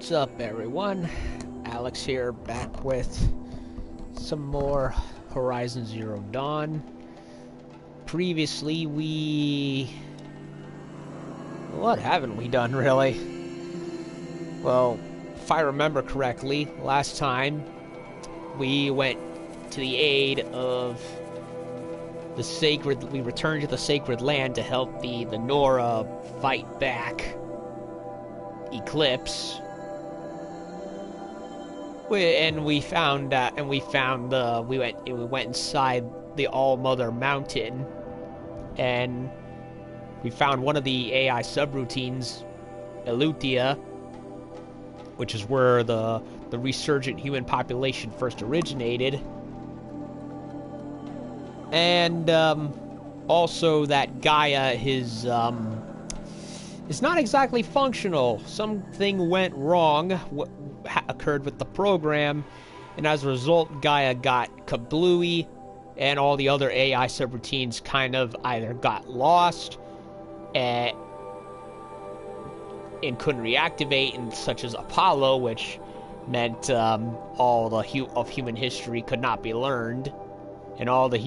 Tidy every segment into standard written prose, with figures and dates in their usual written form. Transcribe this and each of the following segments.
What's up, everyone? Alex here, back with some more Horizon Zero Dawn. Previously, what haven't we done, really? Well, if I remember correctly, last time we went to the aid of the sacred... We returned to the Sacred Land to help the Nora fight back Eclipse. We went inside the All-Mother Mountain, and we found one of the AI subroutines, Elutia, which is where the resurgent human population first originated. And also that Gaia is not exactly functional. Something went wrong, what occurred with the program, and as a result, Gaia got kablooey, and all the other AI subroutines kind of either got lost and couldn't reactivate, and such as Apollo, which meant all of human history could not be learned, and all the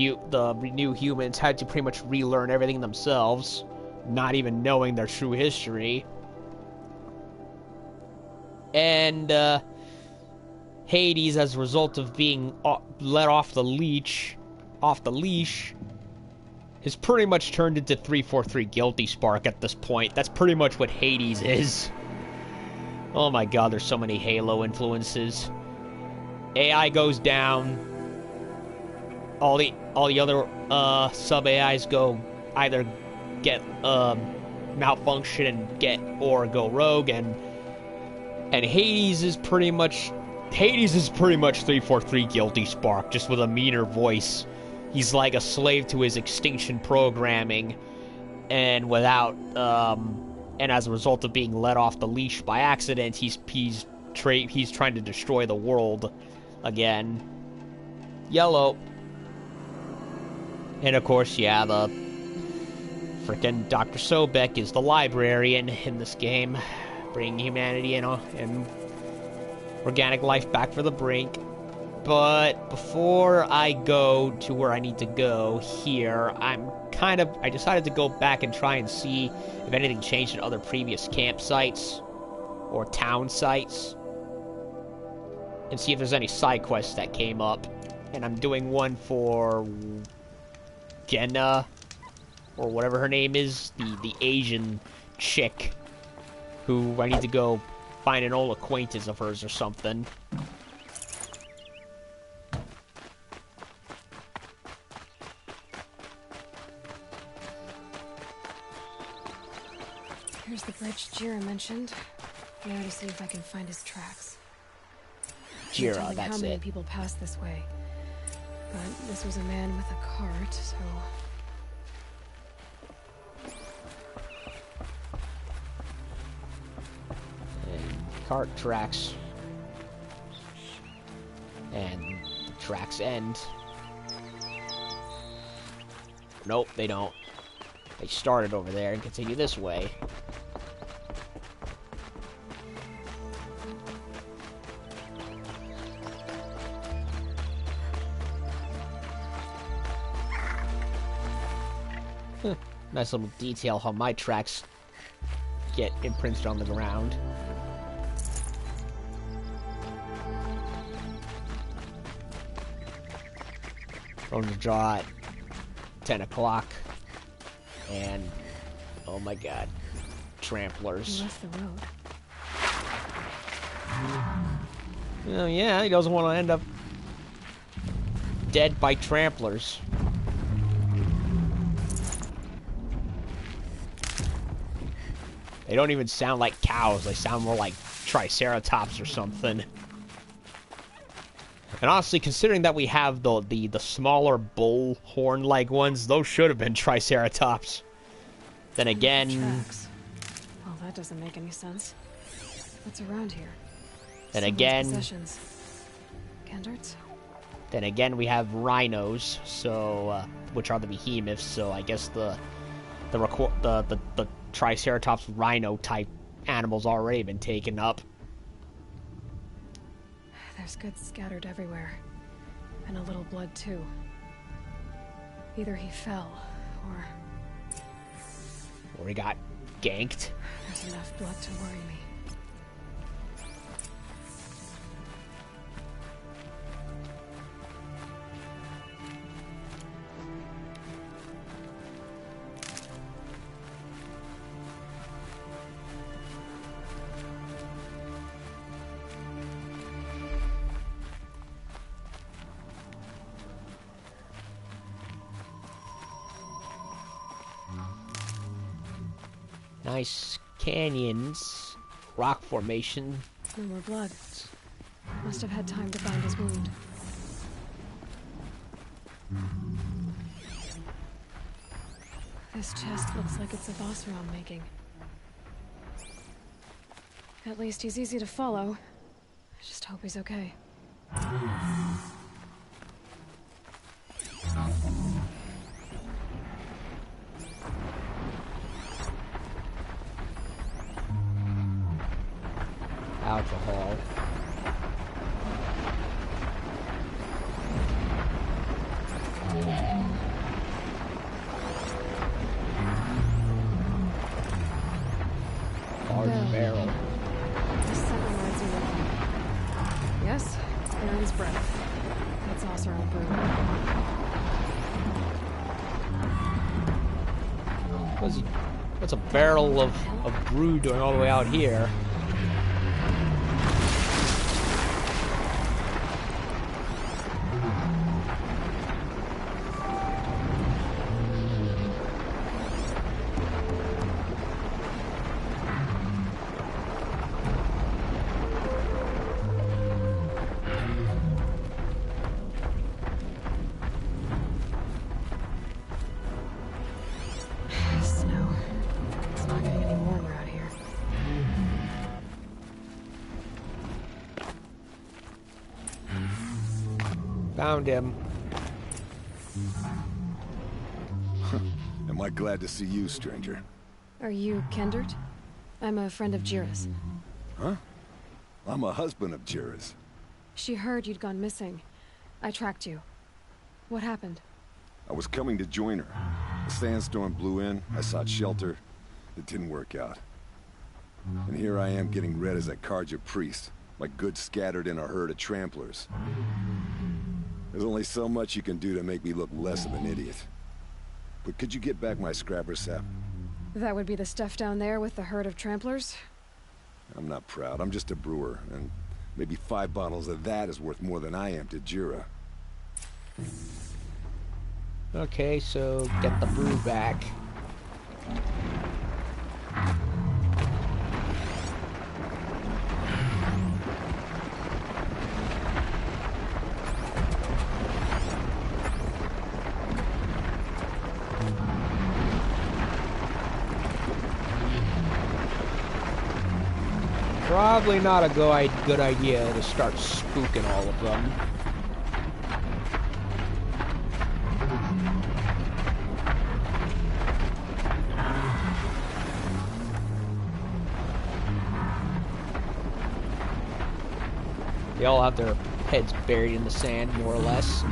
new humans had to pretty much relearn everything themselves, not even knowing their true history. And Hades, as a result of being let off the leash, has pretty much turned into 343 Guilty Spark at this point. That's pretty much what Hades is. Oh my god, there's so many Halo influences. AI goes down. All the other sub-AIs either get malfunction or go rogue, and Hades is pretty much 343 Guilty Spark, just with a meaner voice. He's like a slave to his extinction programming, and without and as a result of being let off the leash by accident, he's trying to destroy the world again. Yellow. And of course, yeah, the frickin' Dr. Sobek is the librarian in this game, bringing humanity and organic life back for the brink. But before I go to where I need to go here, I decided to go back and try and see if anything changed in other previous campsites or town sites, and see if there's any side quests that came up. And I'm doing one for Jenna, or whatever her name is, the Asian chick, who I need to go find an old acquaintance of hers or something. Here's the bridge Jira mentioned. I'm going to see if I can find his tracks. Jira, that's how many it. people pass this way. But this was a man with a cart, so... Cart tracks, and the tracks end. Nope, they don't. They started over there and continue this way. Nice little detail how my tracks get imprinted on the ground. Going to draw at 10 o'clock, and oh my god, tramplers. He left the road. Oh yeah, he doesn't want to end up dead by tramplers. They don't even sound like cows, they sound more like triceratops or something. And honestly, considering that we have the smaller bull horn-like ones, those should have been triceratops. Then again... Tracks. Well, that doesn't make any sense. What's around here? Then again... Possessions. Gendarts? Then again, we have rhinos, so which are the behemoths. So I guess the Triceratops rhino type animals already been taken up. There's goods scattered everywhere. And a little blood, too. Either he fell, or... Or he got ganked. There's enough blood to worry me. Nice canyons, rock formation. No more blood. Must have had time to bind his wound. This chest looks like it's of Oseram making. At least he's easy to follow. I just hope he's okay. Alcohol. Large barrel. This scent reminds me of... Yes, Aaron's breath. That's Oseram brew. What's a barrel of brew doing all the way out here? Found him. Am I glad to see you, stranger? Are you Kendert? I'm a friend of Jira's. Huh? I'm a husband of Jira's. She heard you'd gone missing. I tracked you. What happened? I was coming to join her. A sandstorm blew in, I sought shelter. It didn't work out. And here I am getting read as a Karja priest, my goods scattered in a herd of tramplers. There's only so much you can do to make me look less of an idiot. But could you get back my scrapper sap? That would be the stuff down there with the herd of tramplers? I'm not proud, I'm just a brewer, and maybe 5 bottles of that is worth more than I am to Jira. Okay, so get the brew back. Probably not a good idea to start spooking all of them. They all have their heads buried in the sand, more or less.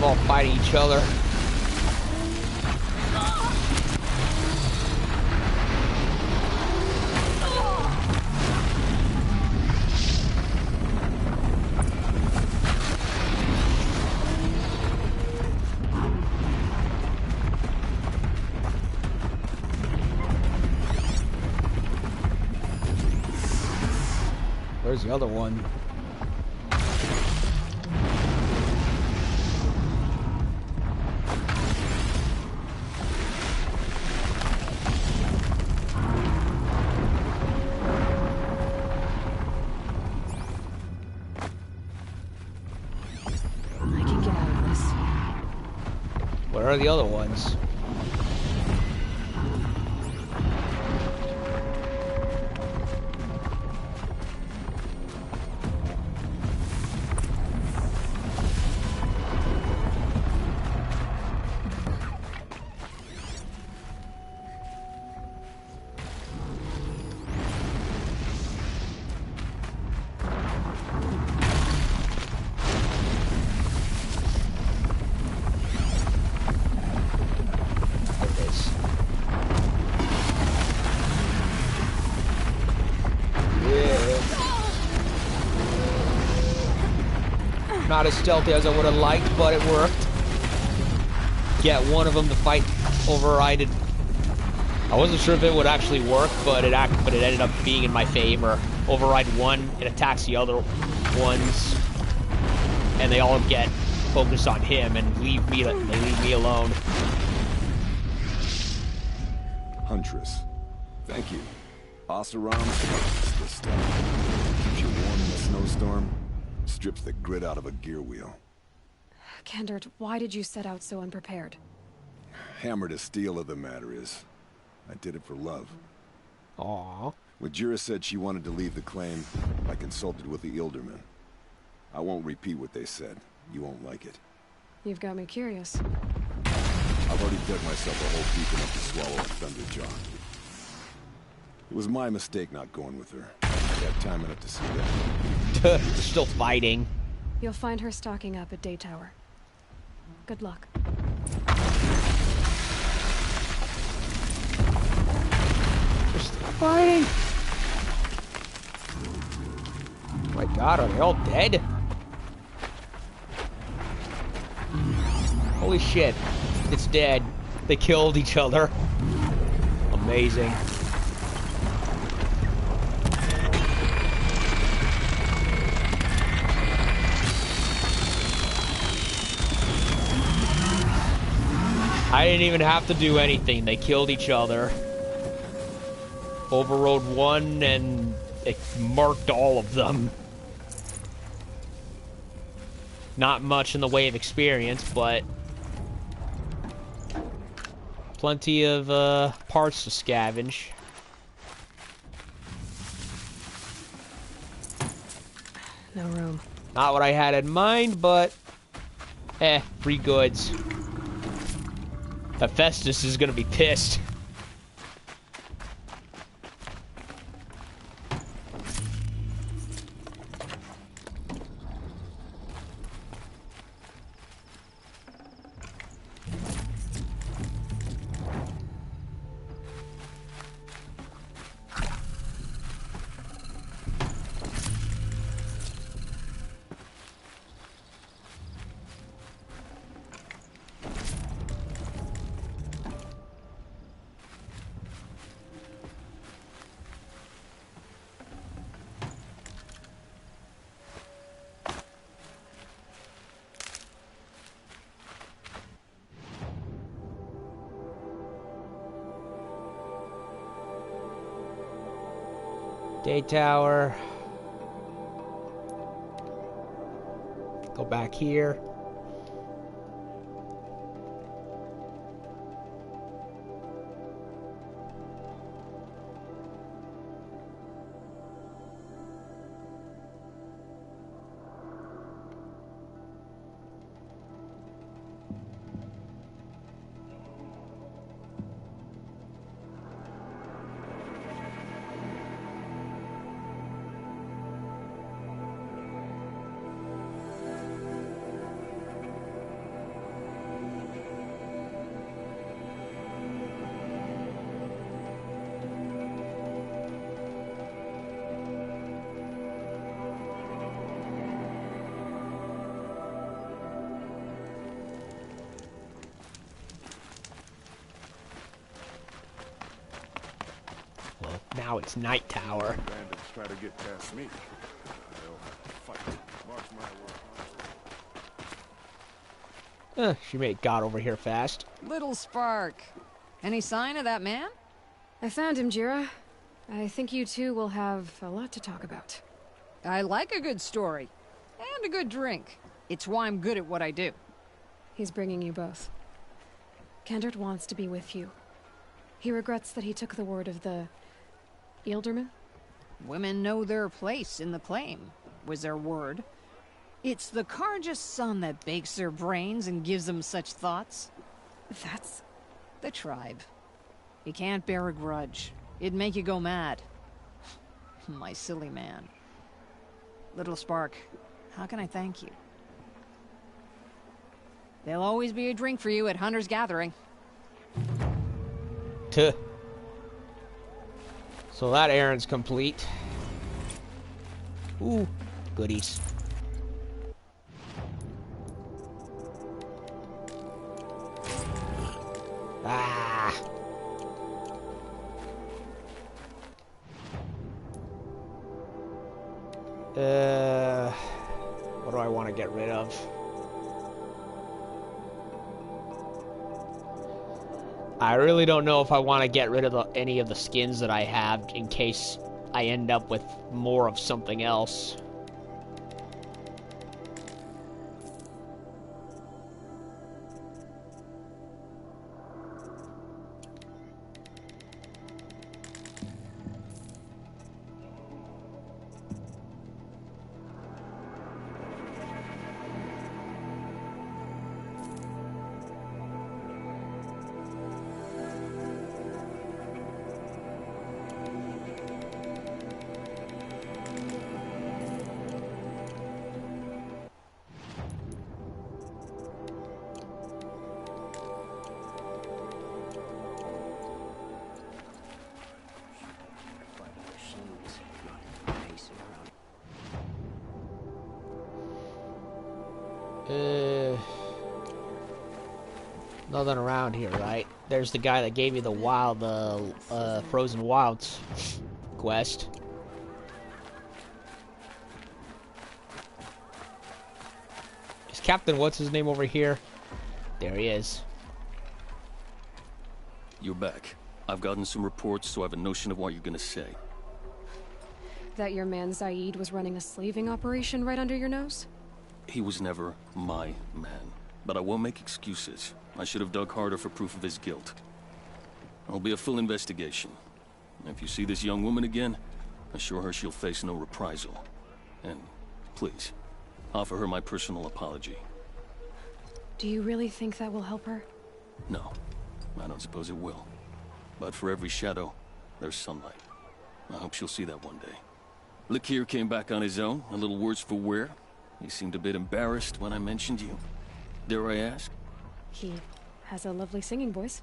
All fighting each other. Where's the other one? Where are the other ones? Not as stealthy as I would have liked, but it worked. Get one of them to fight overrided. I wasn't sure if it would actually work, but it ended up being in my favor. Override one, it attacks the other ones, and they all get focused on him and they leave me alone. Huntress, thank you. Oseram, this stuff keeps you warm in a snowstorm. Strips the grit out of a gear wheel. Kendert, why did you set out so unprepared? Hammer to steel of the matter is, I did it for love. Aww. When Jira said she wanted to leave the claim, I consulted with the Ilderman. I won't repeat what they said. You won't like it. You've got me curious. I've already dug myself a hole deep enough to swallow a Thunderjaw. It was my mistake not going with her. I had time enough to see that. They're still fighting. You'll find her stalking up at Day Tower. Good luck. They're still fighting. Oh my god, are they all dead? Holy shit. It's dead. They killed each other. Amazing. I didn't even have to do anything. They killed each other. Overrode one and it marked all of them. Not much in the way of experience, but plenty of parts to scavenge. No room. Not what I had in mind, but free goods. Hephaestus is gonna be pissed. Day Tower. Go back here. Now it's Night Tower. Bandits try to get past me. They'll have to fight. Mark my word. She got over here fast. Little spark. Any sign of that man? I found him, Jira. I think you two will have a lot to talk about. I like a good story. And a good drink. It's why I'm good at what I do. He's bringing you both. Kendrick wants to be with you. He regrets that he took the word of the... Ealderman? Women know their place in the claim, was their word. It's the Carja's son that bakes their brains and gives them such thoughts. That's... The tribe. You can't bear a grudge. It'd make you go mad. My silly man. Little Spark, how can I thank you? There'll always be a drink for you at Hunter's Gathering. Tuh. So that errand's complete. Ooh, goodies. Ah. What do I want to get rid of? I really don't know if I want to get rid of any of the skins that I have in case I end up with more of something else. Nothing around here, right? There's the guy that gave me the Frozen Wilds quest. Is Captain what's his name over here? There he is. You're back. I've gotten some reports, so I have a notion of what you're gonna say. That your man Zaid was running a slaving operation right under your nose? He was never my man. But I won't make excuses. I should have dug harder for proof of his guilt. There'll be a full investigation. And if you see this young woman again, assure her she'll face no reprisal. And please, offer her my personal apology. Do you really think that will help her? No, I don't suppose it will. But for every shadow, there's sunlight. I hope she'll see that one day. Lakir came back on his own, a little worse for wear. He seemed a bit embarrassed when I mentioned you. Dare I ask? He has a lovely singing voice.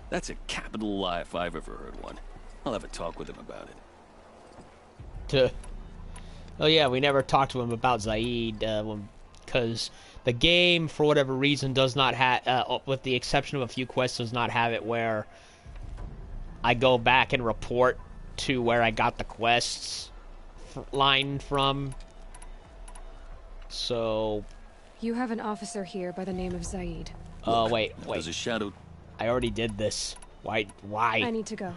That's a capital lie if I've ever heard one. I'll have a talk with him about it. Oh yeah, we never talked to him about Zaid, because the game, for whatever reason, does not have, with the exception of a few quests, does not have it where I go back and report to where I got the quests line from. So... You have an officer here by the name of Zaid. Oh, wait. There's a shadow. I already did this. Why? I need to go.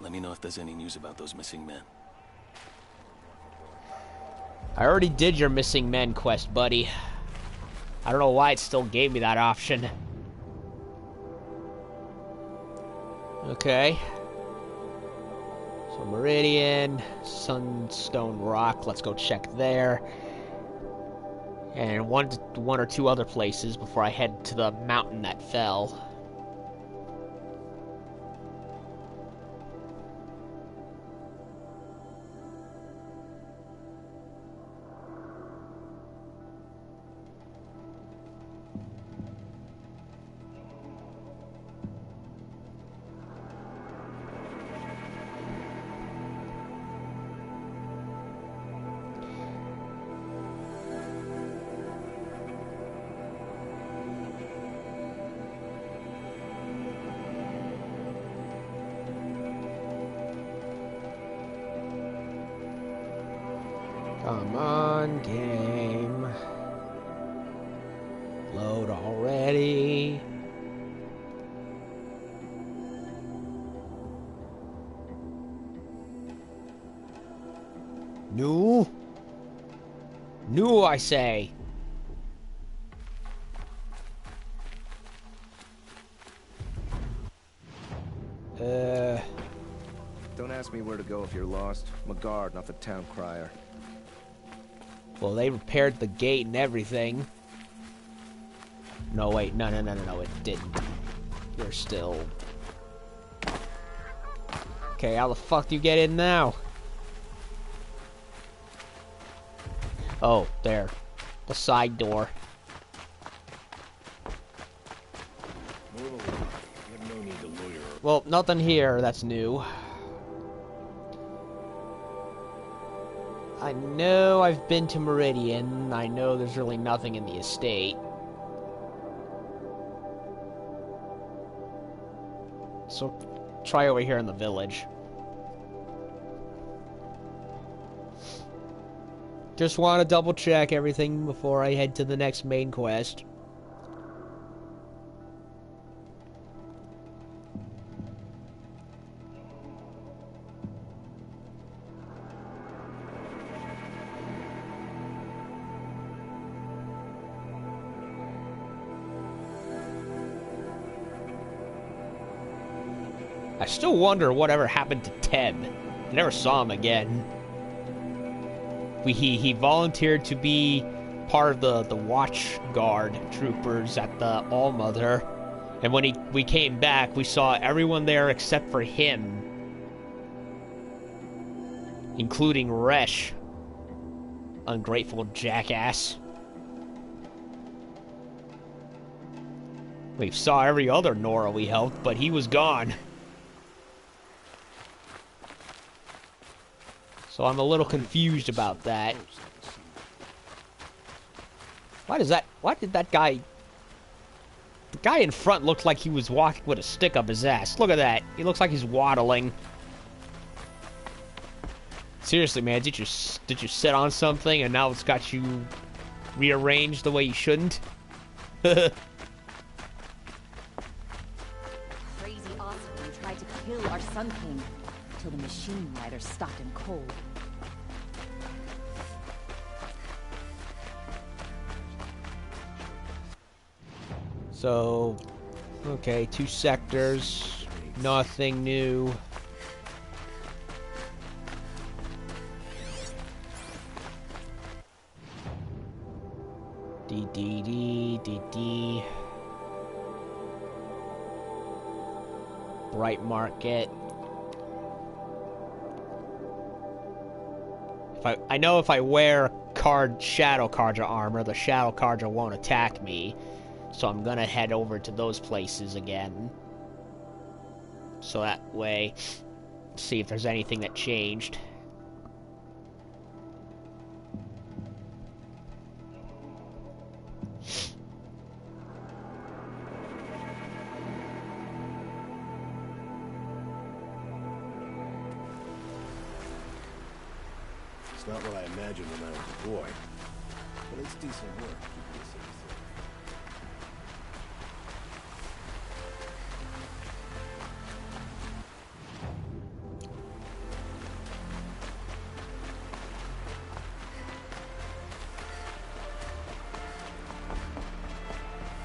Let me know if there's any news about those missing men. I already did your missing men quest, buddy. I don't know why it still gave me that option. Okay. So Meridian, Sunstone Rock. Let's go check there. And one or two other places before I head to the mountain that fell. Come on, game. Load already. New? New, I say. me where to go if you're lost. I'm a guard, not the town crier. Well, they repaired the gate and everything. No, wait. No, it didn't. You're still... Okay, how the fuck do you get in now? Oh, there. The side door. Well, nothing here that's new. I know I've been to Meridian. I know there's really nothing in the estate. So, try over here in the village. Just want to double check everything before I head to the next main quest. I still wonder whatever happened to Teb. I never saw him again. He volunteered to be part of the watch guard troopers at the Allmother. And when we came back, we saw everyone there except for him. Including Resh. Ungrateful jackass. We saw every other Nora we helped, but he was gone. So I'm a little confused about that. Why did that guy... The guy in front looked like he was walking with a stick up his ass. Look at that. He looks like he's waddling. Seriously, man, did you sit on something and now it's got you rearranged the way you shouldn't? Crazy Osprey tried to kill our Sun King till the machine rider stopped him cold. So, okay, 2 sectors, nothing new. D. Bright Market. I know if I wear Shadow Carja armor, the Shadow Carja won't attack me. So I'm gonna head over to those places again. So that way, see if there's anything that changed. It's not what I imagined when I was a boy, but it's decent work.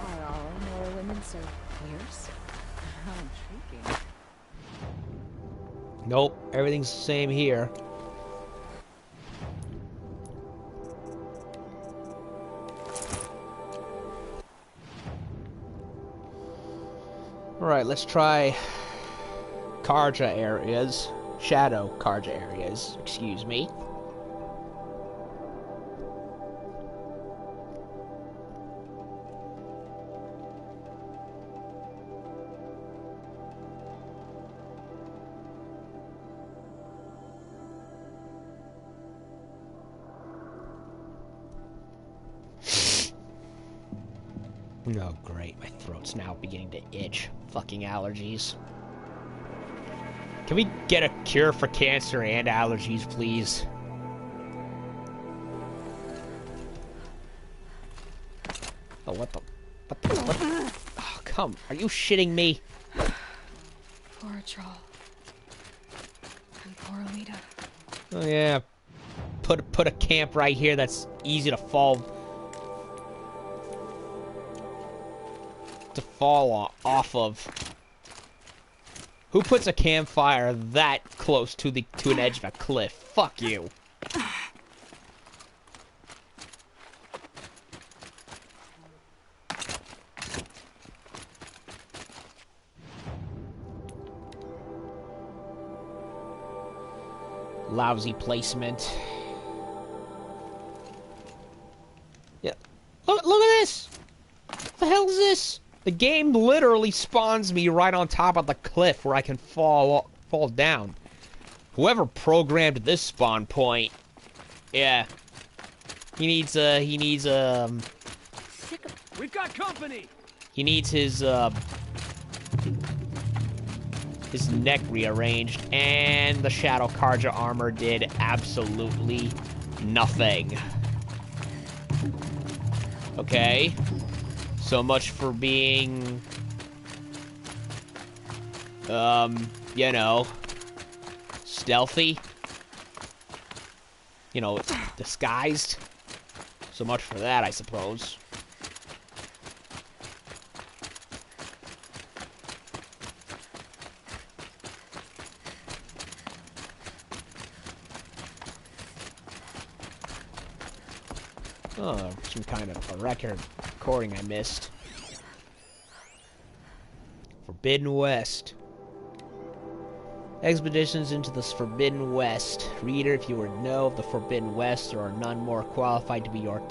Are all Nora women so fierce? How intriguing. Nope, everything's the same here. Alright, let's try Carja areas. Shadow Carja areas, excuse me. Oh, great. My throat's now beginning to itch. Fucking allergies. Can we get a cure for cancer and allergies, please? Oh, what the... Oh, come. Are you shitting me? Poor Troll. And poor Alita. Oh, yeah. Put a camp right here that's easy to fall off of. Who puts a campfire that close to an edge of a cliff? Fuck you. Lousy placement. Yeah. Look at this! What the hell is this? The game literally spawns me right on top of the cliff where I can fall down. Whoever programmed this spawn point, yeah. He needs We've got company. He needs his neck rearranged, and the Shadow Karja armor did absolutely nothing. Okay. So much for being, you know, stealthy. You know, disguised. So much for that, I suppose. Oh, some kind of a record recording I missed. Forbidden West. Expeditions into the Forbidden West. Reader, if you were to know of the Forbidden West, there are none more qualified to be your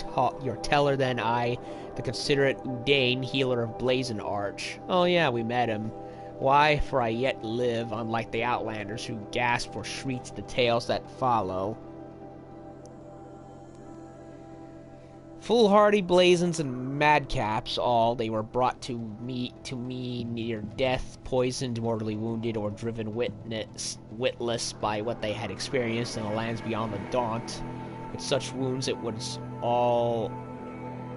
teller than I, the considerate Udain, healer of Blazon Arch. Oh yeah, we met him. Why? For I yet live, unlike the Outlanders who gasp or shriek the tales that follow. Foolhardy Blazons and madcaps, all they were brought to me near death, poisoned, mortally wounded, or driven witless by what they had experienced in the lands beyond the Daunt. With such wounds, it was all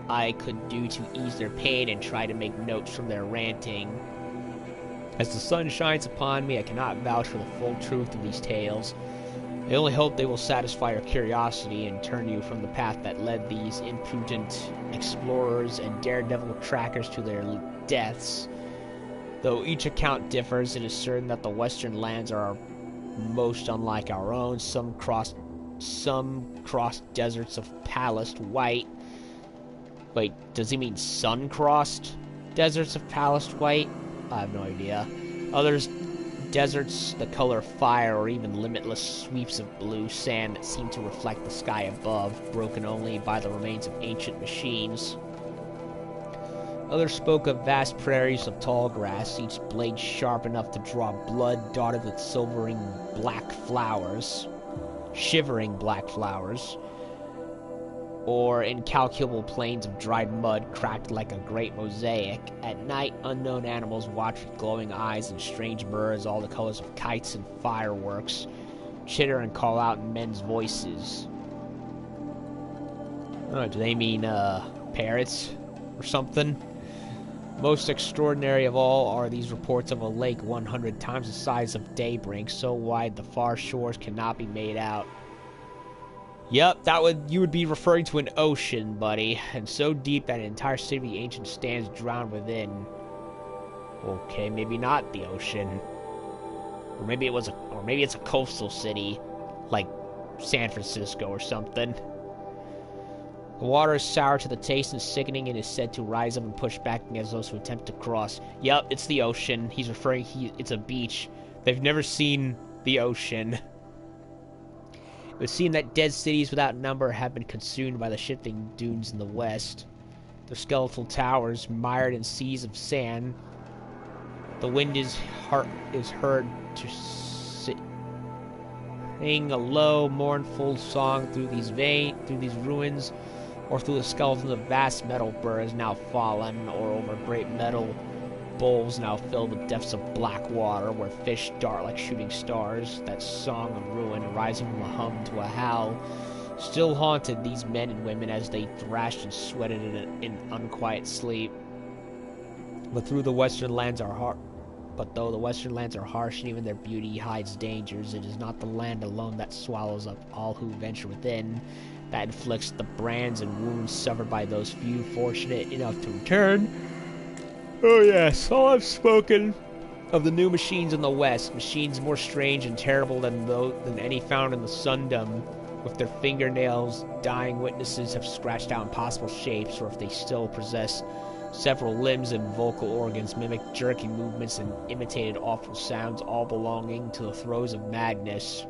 I could do to ease their pain and try to make notes from their ranting. As the sun shines upon me, I cannot vouch for the full truth of these tales. I only hope they will satisfy your curiosity and turn you from the path that led these imprudent explorers and daredevil trackers to their deaths. Though each account differs, it is certain that the western lands are most unlike our own. Some cross deserts of palest white. Wait, does he mean sun-crossed deserts of palest white? I have no idea. Others deserts the color of fire, or even limitless sweeps of blue sand that seem to reflect the sky above, broken only by the remains of ancient machines. Others spoke of vast prairies of tall grass, each blade sharp enough to draw blood, dotted with shivering black flowers, or incalculable plains of dried mud cracked like a great mosaic. At night, unknown animals watch with glowing eyes, and strange birds, all the colors of kites and fireworks, chitter and call out in men's voices. Oh, do they mean, parrots or something? Most extraordinary of all are these reports of a lake 100 times the size of Daybreak, so wide the far shores cannot be made out. Yep, you would be referring to an ocean, buddy, and so deep that an entire city of the ancient stands drowned within. Okay, maybe not the ocean, or maybe it's a coastal city, like San Francisco or something. The water is sour to the taste and sickening, and is said to rise up and push back against those who attempt to cross. Yep, it's the ocean. He's referring. It's a beach. They've never seen the ocean. It would seem that dead cities without number have been consumed by the shifting dunes in the west. Their skeletal towers, mired in seas of sand. The wind is heard to sing a low, mournful song through these ruins, or through the skeletons of vast metal birds now fallen, or over great metal bowls now filled with depths of black water, where fish dart like shooting stars. That song of ruin, rising from a hum to a howl, still haunted these men and women as they thrashed and sweated in unquiet sleep. Though the western lands are harsh, and even their beauty hides dangers, it is not the land alone that swallows up all who venture within, that inflicts the brands and wounds suffered by those few fortunate enough to return. Oh yes, all I've spoken Of the new machines in the West, machines more strange and terrible than any found in the Sundom. With their fingernails, dying witnesses have scratched out impossible shapes, or if they still possess several limbs and vocal organs, mimic jerky movements and imitated awful sounds, all belonging to the throes of madness.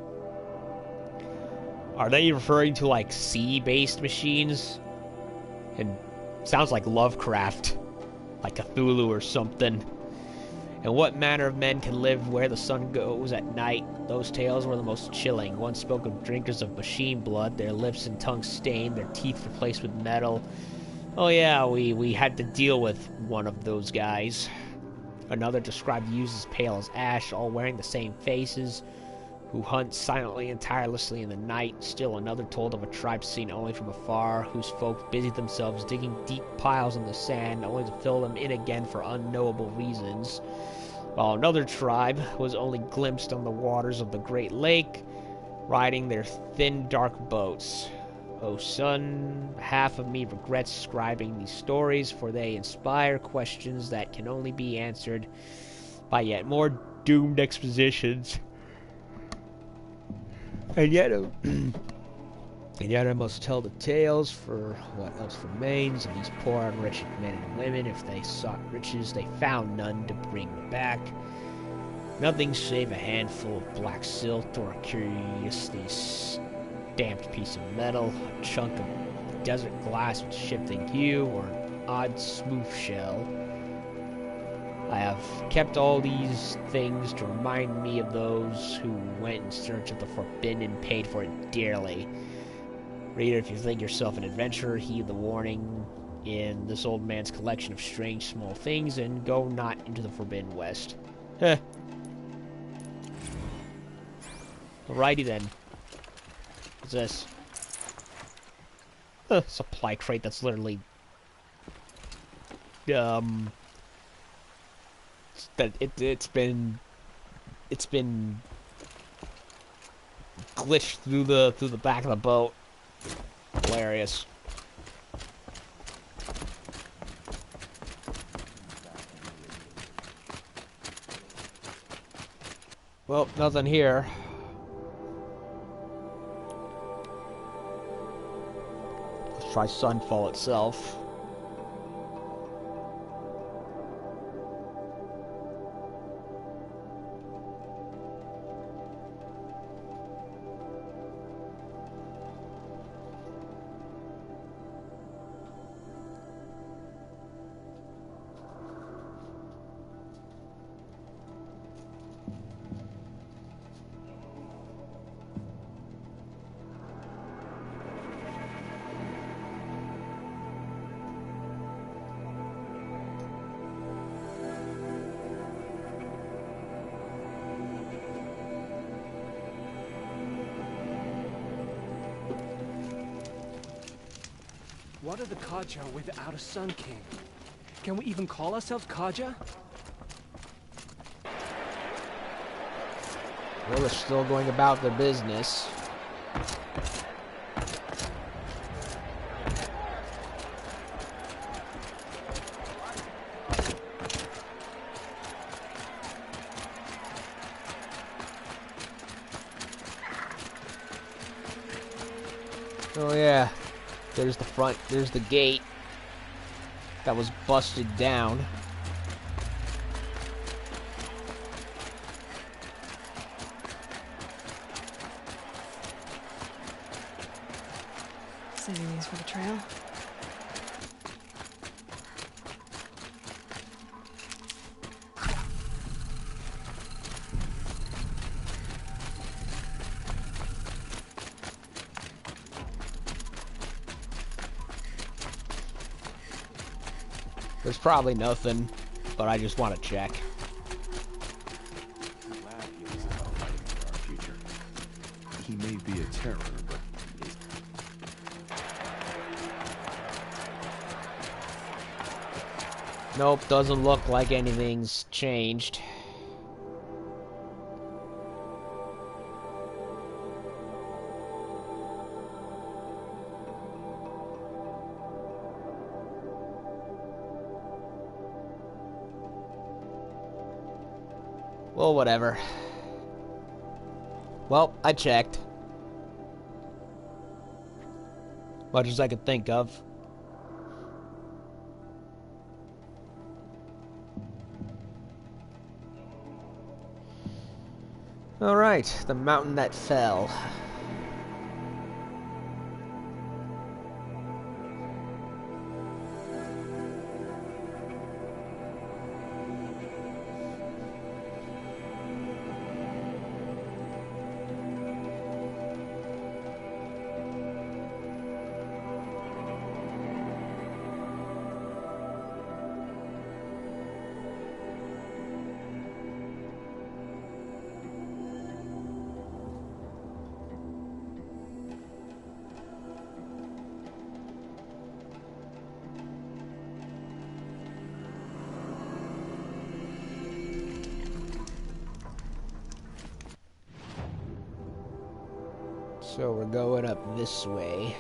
Are they referring to, like, sea-based machines? And sounds like Lovecraft, like Cthulhu or something. And what manner of men can live where the sun goes at night? Those tales were the most chilling. One spoke of drinkers of machine blood, their lips and tongues stained, their teeth replaced with metal. Oh yeah, we had to deal with one of those guys. Another described youths as pale as ash, all wearing the same faces, who hunt silently and tirelessly in the night. Still another told of a tribe seen only from afar, whose folk busied themselves digging deep piles in the sand, only to fill them in again for unknowable reasons. While another tribe was only glimpsed on the waters of the Great Lake, riding their thin, dark boats. Oh, son, half of me regrets scribing these stories, for they inspire questions that can only be answered by yet more doomed expositions. And yet I must tell the tales, for what else remains of these poor unwretched men and women. If they sought riches, they found none to bring back. Nothing save a handful of black silt, or a curiously stamped piece of metal, a chunk of desert glass with shifting hue, or an odd smooth shell. I have kept all these things to remind me of those who went in search of the forbidden and paid for it dearly. Reader, if you think yourself an adventurer, heed the warning in this old man's collection of strange small things, and go not into the Forbidden West. Heh. Alrighty then. What's this? Supply crate that's literally... It's been glitched through the back of the boat. Hilarious. Well, nothing here. Let's try Sunfall itself. What are the Kaja without a Sun King? Can we even call ourselves Kaja? Well, they're still going about their business. Oh yeah. There's the front, there's the gate that was busted down. Saving these for the trail. There's probably nothing, but I just want to check. He may be a terror, but Nope, doesn't look like anything's changed. Well, whatever. Well, I checked. Much as I could think of. Alright, the mountain that fell. So we're going up this way.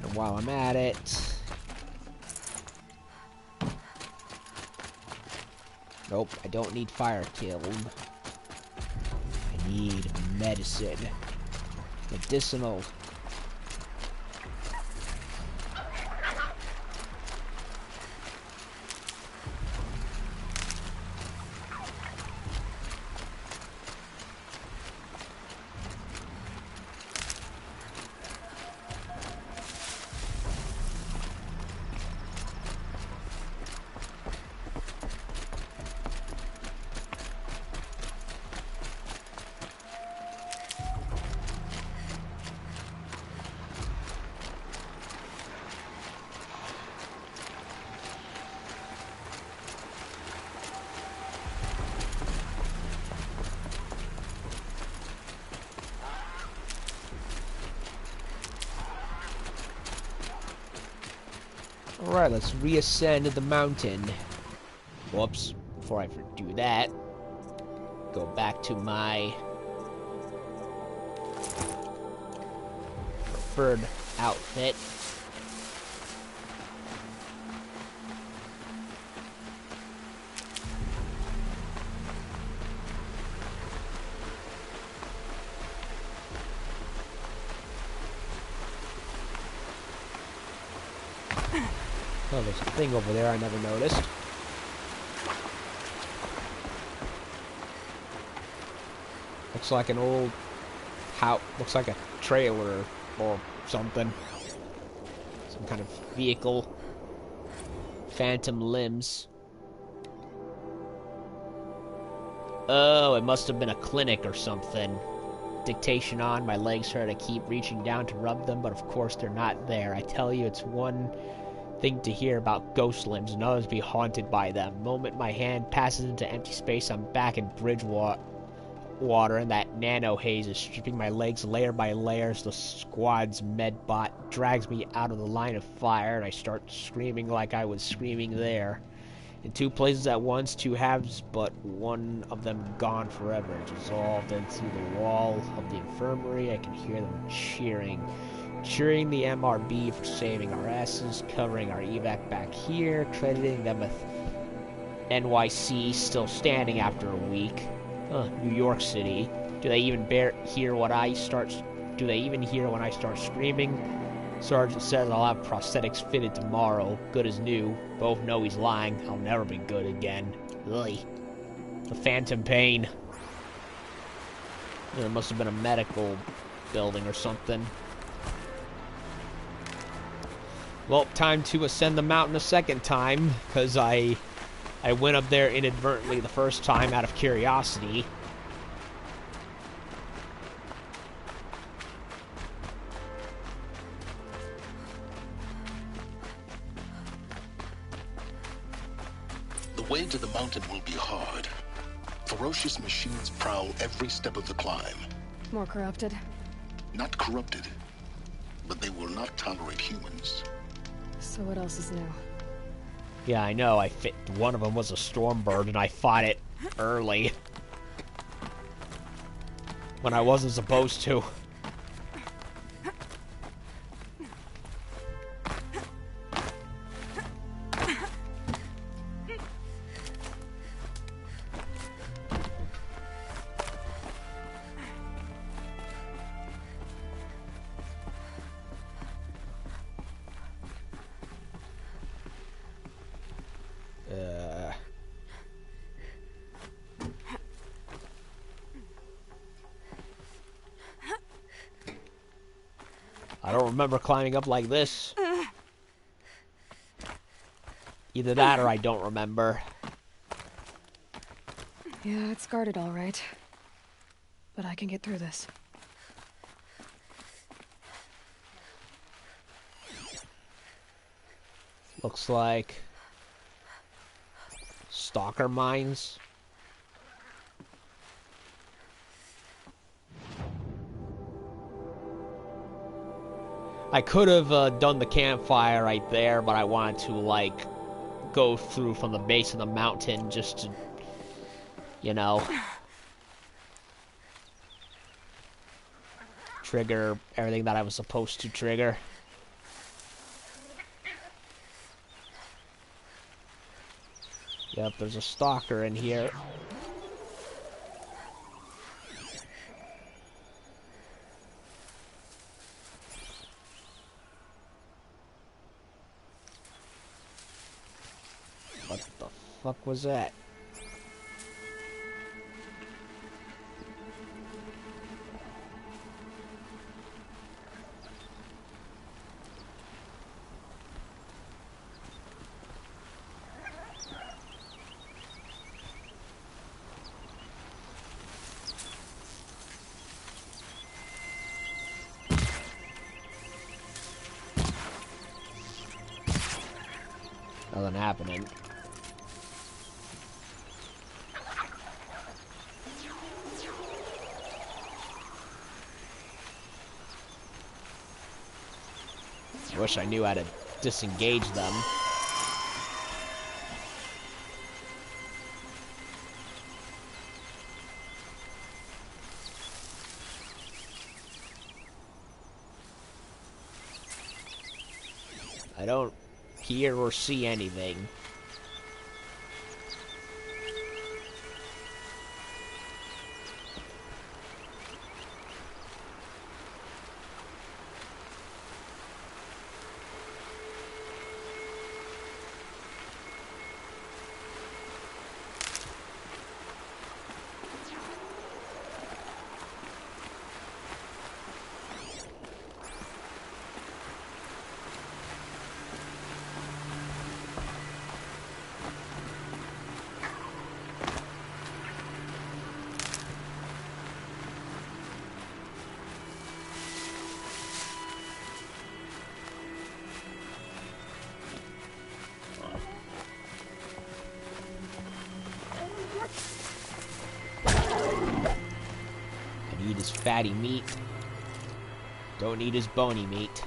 And while I'm at it... Nope, I don't need fire kiln. I need medicine. Medicinal. Alright, let's reascend the mountain. Whoops. Before I do that, go back to my preferred outfit. Oh, there's a thing over there I never noticed. Looks like an old house. Looks like a trailer or something. Some kind of vehicle. Phantom limbs. Oh, it must have been a clinic or something. Dictation on, my legs hurt. I keep reaching down to rub them, but of course they're not there. I tell you, it's one thing to hear about ghost limbs and others be haunted by them. The moment my hand passes into empty space, I'm back in Bridgewater, and that nano haze is stripping my legs layer by layer as the squad's medbot drags me out of the line of fire, and I start screaming like I was screaming there. In two places at once, two halves, but one of them gone forever. It's resolved into the wall of the infirmary. I can hear them cheering the MRB for saving our asses, covering our evac back here, crediting them with NYC still standing after a week. New York City. Do they even hear when I start screaming? Sergeant says I'll have prosthetics fitted tomorrow, good as new. Both know he's lying. I'll never be good again. Ugh. The phantom pain. There must have been a medical building or something. Well, time to ascend the mountain a second time, because I went up there inadvertently the first time out of curiosity. The way to the mountain will be hard. Ferocious machines prowl every step of the climb. More corrupted? Not corrupted, but they will not tolerate humans. So what else is new? Yeah, I know. One of them was a stormbird, and I fought it early. when I wasn't supposed to. I don't remember climbing up like this. Either that or I don't remember. Yeah, it's guarded all right. But I can get through this. Looks like stalker mines. I could have done the campfire right there, but I wanted to, like, go through from the base of the mountain just to, you know, trigger everything that I was supposed to trigger. Yep, there's a stalker in here. What the fuck was that? Nothing happening. I wish I knew how to disengage them. I don't hear or see anything. Eat his fatty meat. Don't eat his bony meat.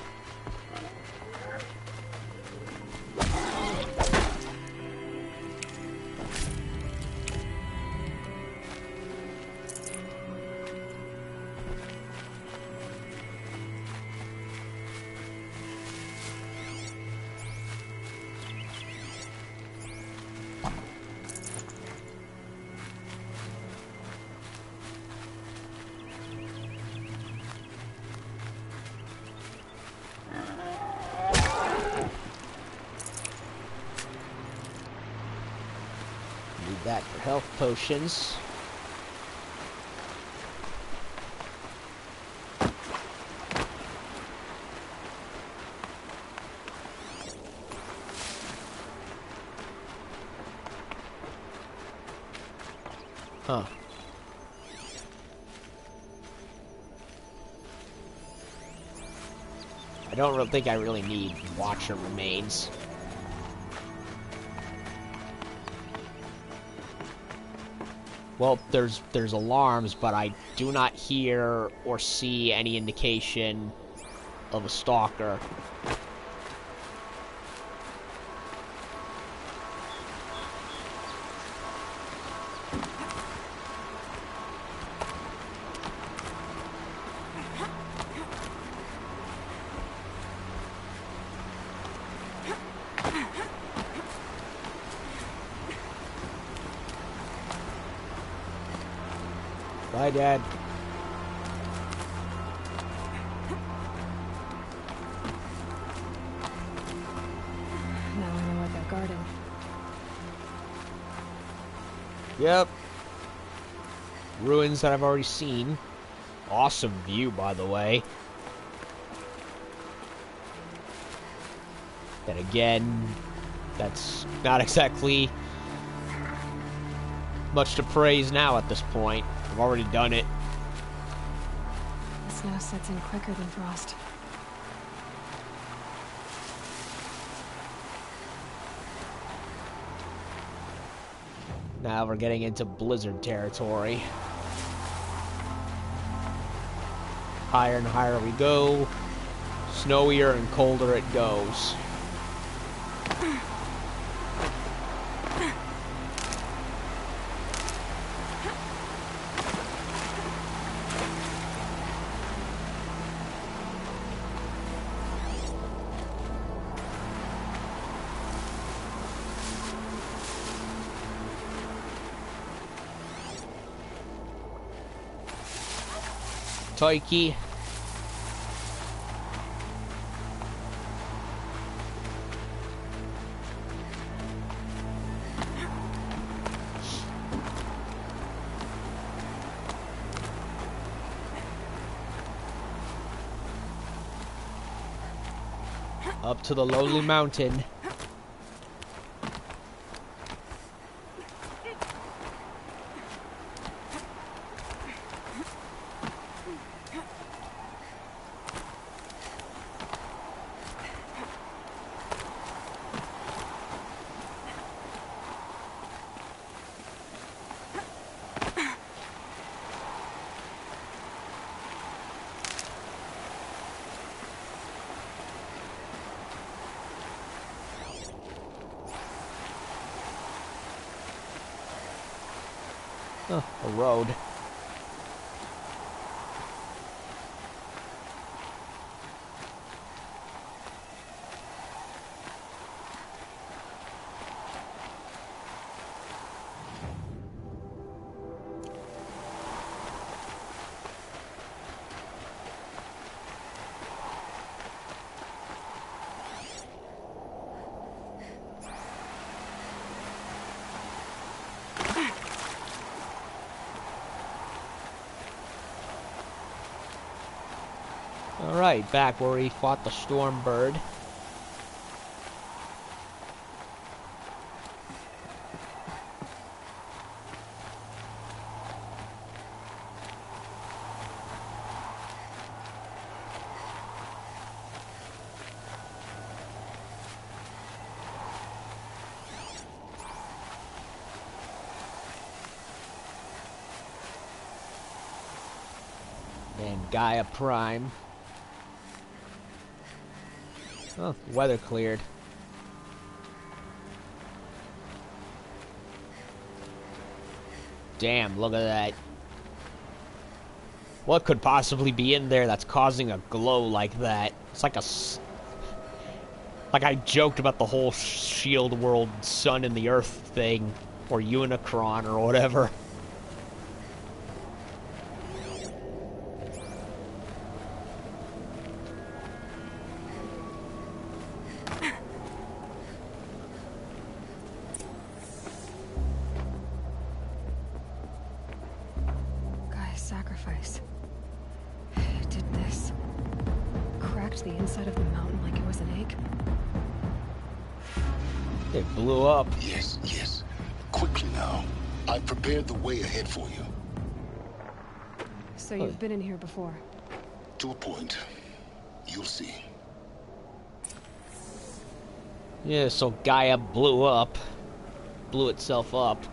Need that for health potions. Huh. I don't think I really need Watcher remains. Well, there's alarms, but I do not hear or see any indication of a stalker. Bye, Dad. Now I know what they're guarding. Yep. Ruins that I've already seen. Awesome view, by the way. Then again, that's not exactly much to praise now at this point. I've already done it. The snow sets in quicker than frost. Now we're getting into blizzard territory. Higher and higher we go. Snowier and colder it goes. Toiki. Up to the lowly mountain. Oh, a road. Alright, back where we fought the storm bird. And Gaia Prime. Oh, weather cleared. Damn, look at that. What could possibly be in there that's causing a glow like that? It's like like I joked about the whole Shield World Sun and the Earth thing, or Unicron, or whatever. Sacrifice. It did this. Cracked the inside of the mountain like it was an egg. It blew up. Yes, yes. Quickly now. I've prepared the way ahead for you. So you've been in here before? To a point. You'll see. Yeah, so Gaia blew up. Blew itself up.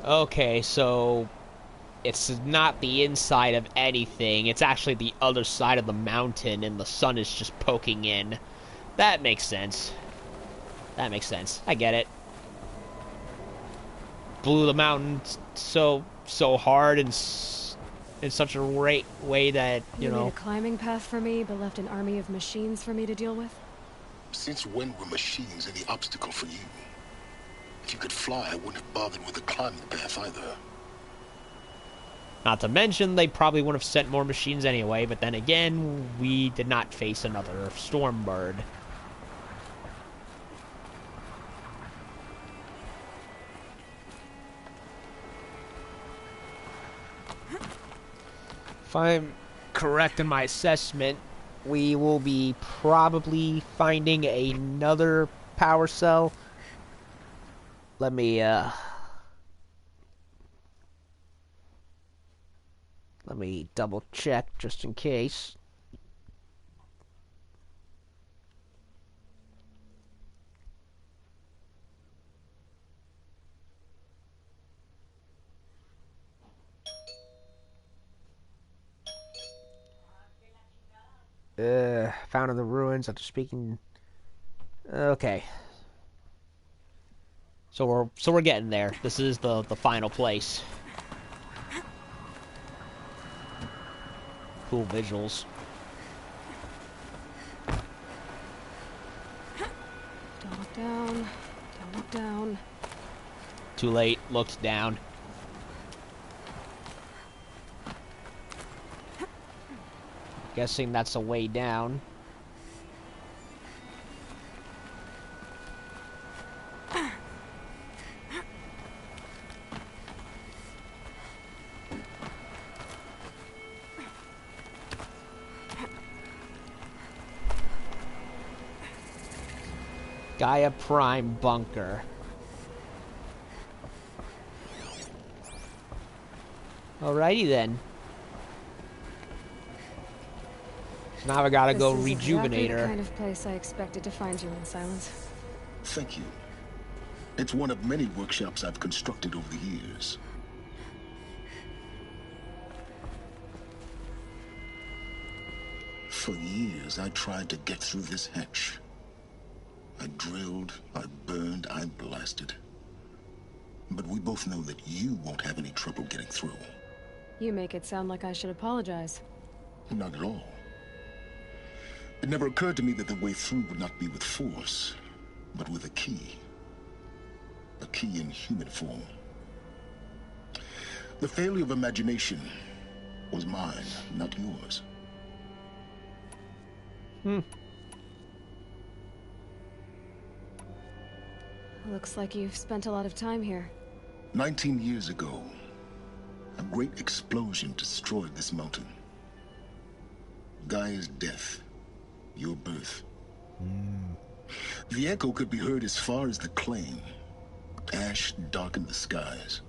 Okay, so it's not the inside of anything. It's actually the other side of the mountain, and the sun is just poking in. That makes sense. That makes sense. I get it. Blew the mountain so hard and in such a way that, you know... made a climbing path for me, but left an army of machines for me to deal with? Since when were machines any obstacle for you? If you could fly, I wouldn't have bothered with the climbing path either. Not to mention, they probably would have sent more machines anyway, but then again, we did not face another storm bird. If I'm correct in my assessment, we will be probably finding another power cell. Let me double check just in case. Found in the ruins after speaking. Okay. So we're getting there. This is the final place. Cool visuals. Don't look down. Don't look down. Too late. Looks down. Guessing that's a way down. Gaia Prime bunker. Alrighty then. So now I gotta go rejuvenate her. This is exactly the kind of place I expected to find you in, Silence. Thank you. It's one of many workshops I've constructed over the years. For years, I tried to get through this hatch. I drilled, I burned, I blasted. But we both know that you won't have any trouble getting through. You make it sound like I should apologize. Not at all. It never occurred to me that the way through would not be with force, but with a key. A key in human form. The failure of imagination was mine, not yours. Looks like you've spent a lot of time here. 19 years ago, a great explosion destroyed this mountain. Gaia's death, your birth. The echo could be heard as far as the claim. Ash darkened the skies.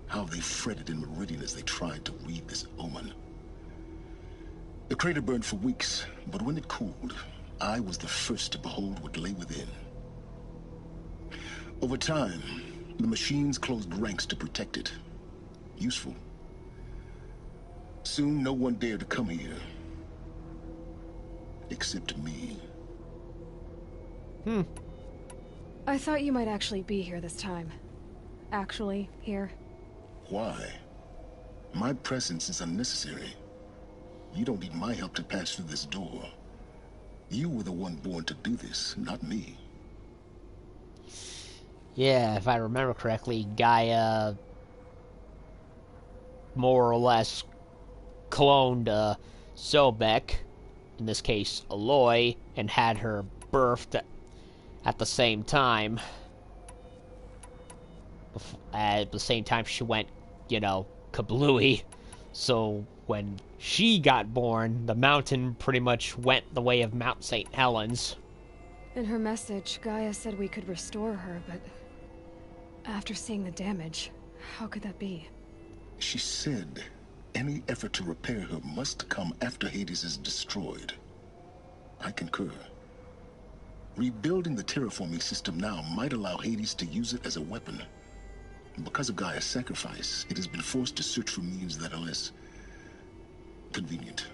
How they fretted in Meridian as they tried to read this omen. The crater burned for weeks, but when it cooled, I was the first to behold what lay within. Over time, the machines closed ranks to protect it. Useful. Soon, no one dared to come here. Except me. I thought you might actually be here this time. Actually, here. Why? My presence is unnecessary. You don't need my help to pass through this door. You were the one born to do this, not me. Yeah, if I remember correctly, Gaia more or less cloned Sobek, in this case Aloy, and had her birthed at the same time. At the same time she went, kablooey. So when she got born, the mountain pretty much went the way of Mount St. Helens. In her message, Gaia said we could restore her, but after seeing the damage, how could that be? She said any effort to repair her must come after Hades is destroyed. I concur. Rebuilding the terraforming system now might allow Hades to use it as a weapon. Because of Gaia's sacrifice, it has been forced to search for means that are less convenient.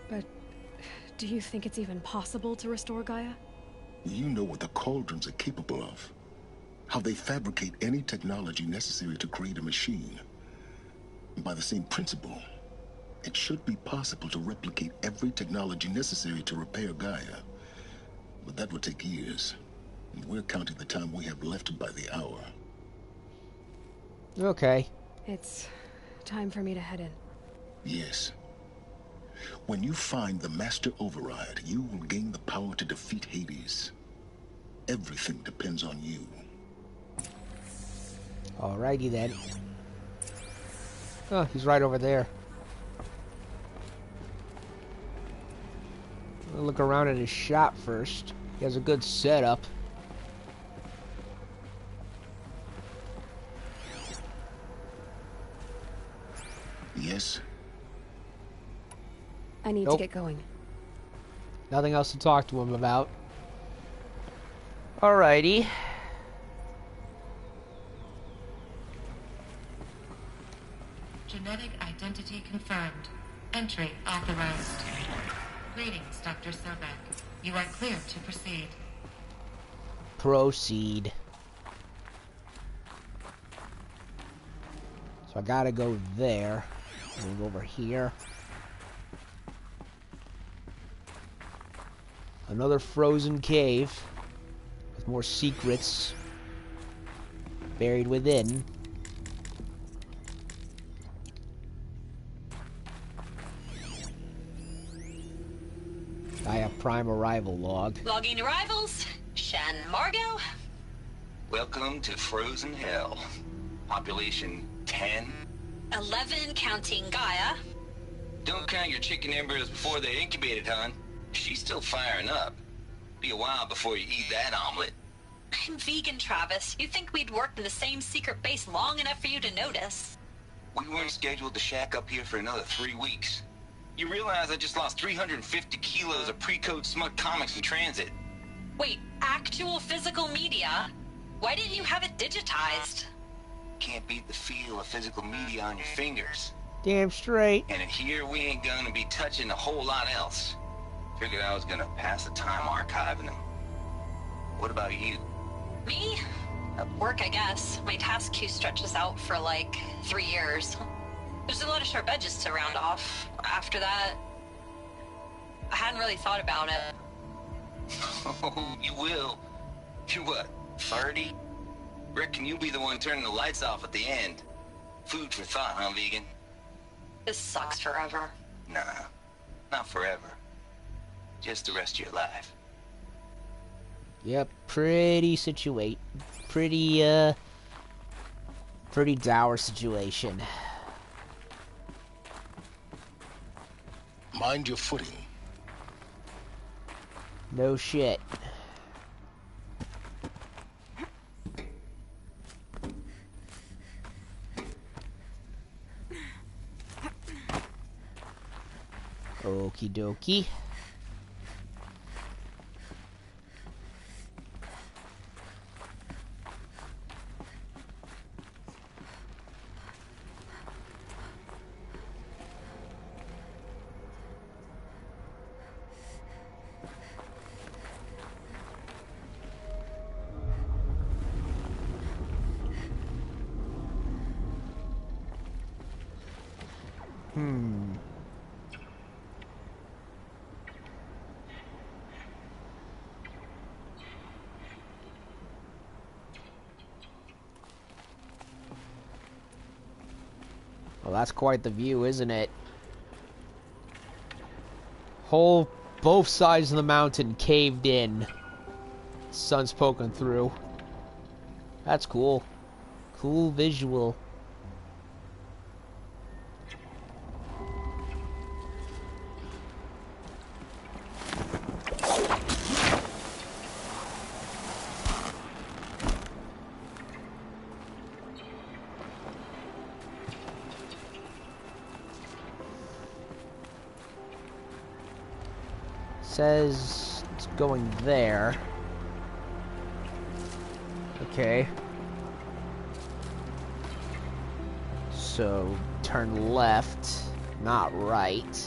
But do you think it's even possible to restore Gaia? You know what the Cauldrons are capable of. How they fabricate any technology necessary to create a machine. By the same principle, it should be possible to replicate every technology necessary to repair Gaia. But that would take years. And we're counting the time we have left by the hour. Okay. It's Time for me to head in. Yes. When you find the Master Override, you will gain the power to defeat Hades. Everything depends on you. Alrighty then. Oh, he's right over there. I'll look around at his shop first. He has a good setup. Yes? I need to get going. Nothing else to talk to him about. Alrighty. Genetic identity confirmed. Entry authorized. Greetings, Dr. Sobek. You are clear to proceed. Proceed. So I gotta go there. Move over here. Another frozen cave with more secrets buried within. I have prime arrival log. Logging arrivals. Shan Margot. Welcome to Frozen Hell. Population 10. 11 counting Gaia. Don't count your chicken embryos before they're incubated, hon. She's still firing up. Be a while before you eat that omelet. I'm vegan, Travis. You think we'd worked in the same secret base long enough for you to notice? We weren't scheduled to shack up here for another 3 weeks. You realize I just lost 350 kilos of pre-code smut comics in transit. Wait, actual physical media? Why didn't you have it digitized? Can't beat the feel of physical media on your fingers. Damn straight. And in here we ain't gonna be touching a whole lot else. Figured I was gonna pass the time archiving them. What about you? Me? At work, I guess. My task queue stretches out for like 3 years. There's a lot of sharp edges to round off. After that, I hadn't really thought about it. Oh, you will. You're what, 30? Reckon you'll be the one turning the lights off at the end. Food for thought, huh, vegan? This sucks forever. Nah, not forever. Just the rest of your life. Yep, pretty dour situation. Mind your footing. No shit. Okie dokie. Well, that's quite the view, isn't it? Both sides of the mountain caved in. Sun's poking through. That's cool. Cool visual. Says it's going there. Okay. So turn left, not right.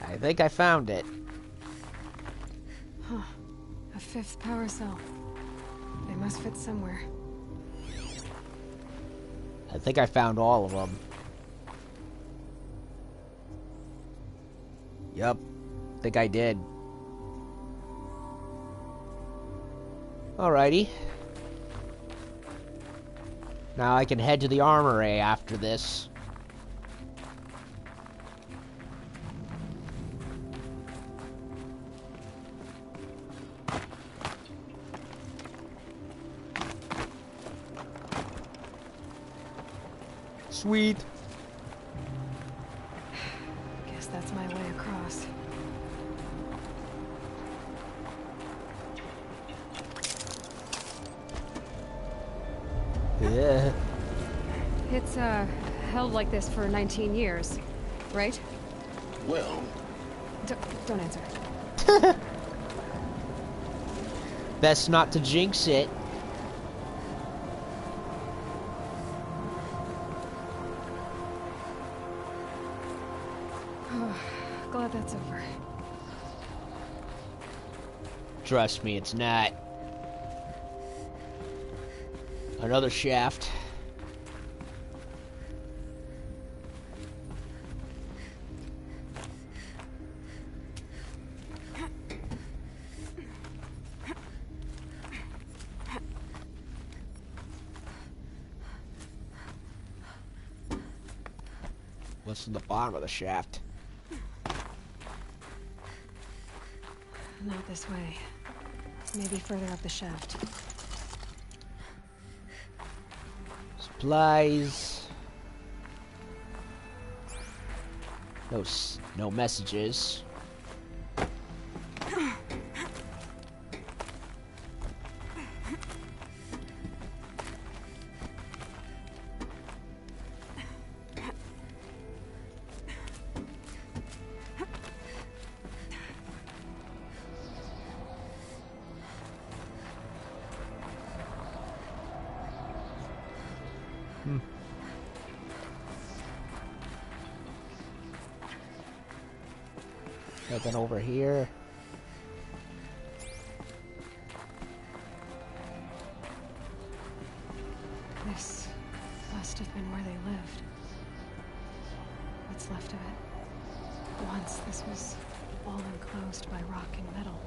I think I found it. fifth power cell. They must fit somewhere. I think I found all of them. Yup. Think I did. Alrighty. Now I can head to the Armory after this. Sweet. Guess that's my way across. Yeah. It's, held like this for 19 years, right? Well... Don't answer. Best not to jinx it. Glad that's over. Trust me, it's not. Another shaft. What's in the bottom of the shaft? Not this way. Maybe further up the shaft. Supplies. No messages. Nothing over here. This must have been where they lived. What's left of it. Once this was all enclosed by rock and metal.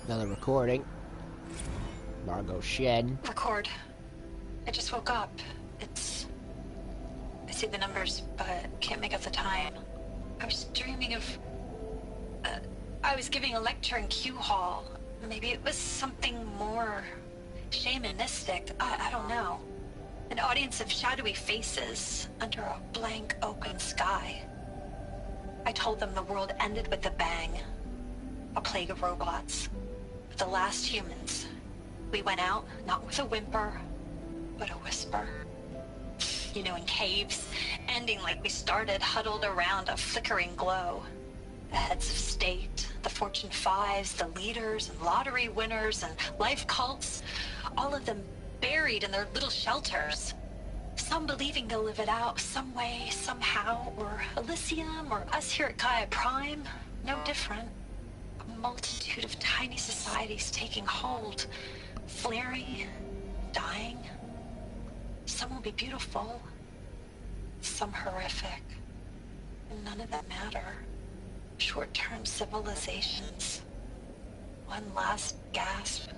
Another recording. Margot Shed. Record. I just woke up. I see the numbers, but can't make out the time. I was dreaming of... I was giving a lecture in Q Hall. Maybe it was something more shamanistic. I don't know. An audience of shadowy faces under a blank open sky. I told them the world ended with a bang. A plague of robots. The last humans. We went out, not with a whimper, but a whisper. You know, in caves, ending like we started, huddled around a flickering glow. The heads of state, the Fortune 5s, the leaders and lottery winners and life cults, all of them buried in their little shelters. Some believing they'll live it out some way, somehow, or Elysium, or us here at Gaia Prime, no different. A multitude of tiny societies taking hold, flaring, dying. Some will be beautiful, some horrific, and none of them matter. Short-term civilizations. One last gasp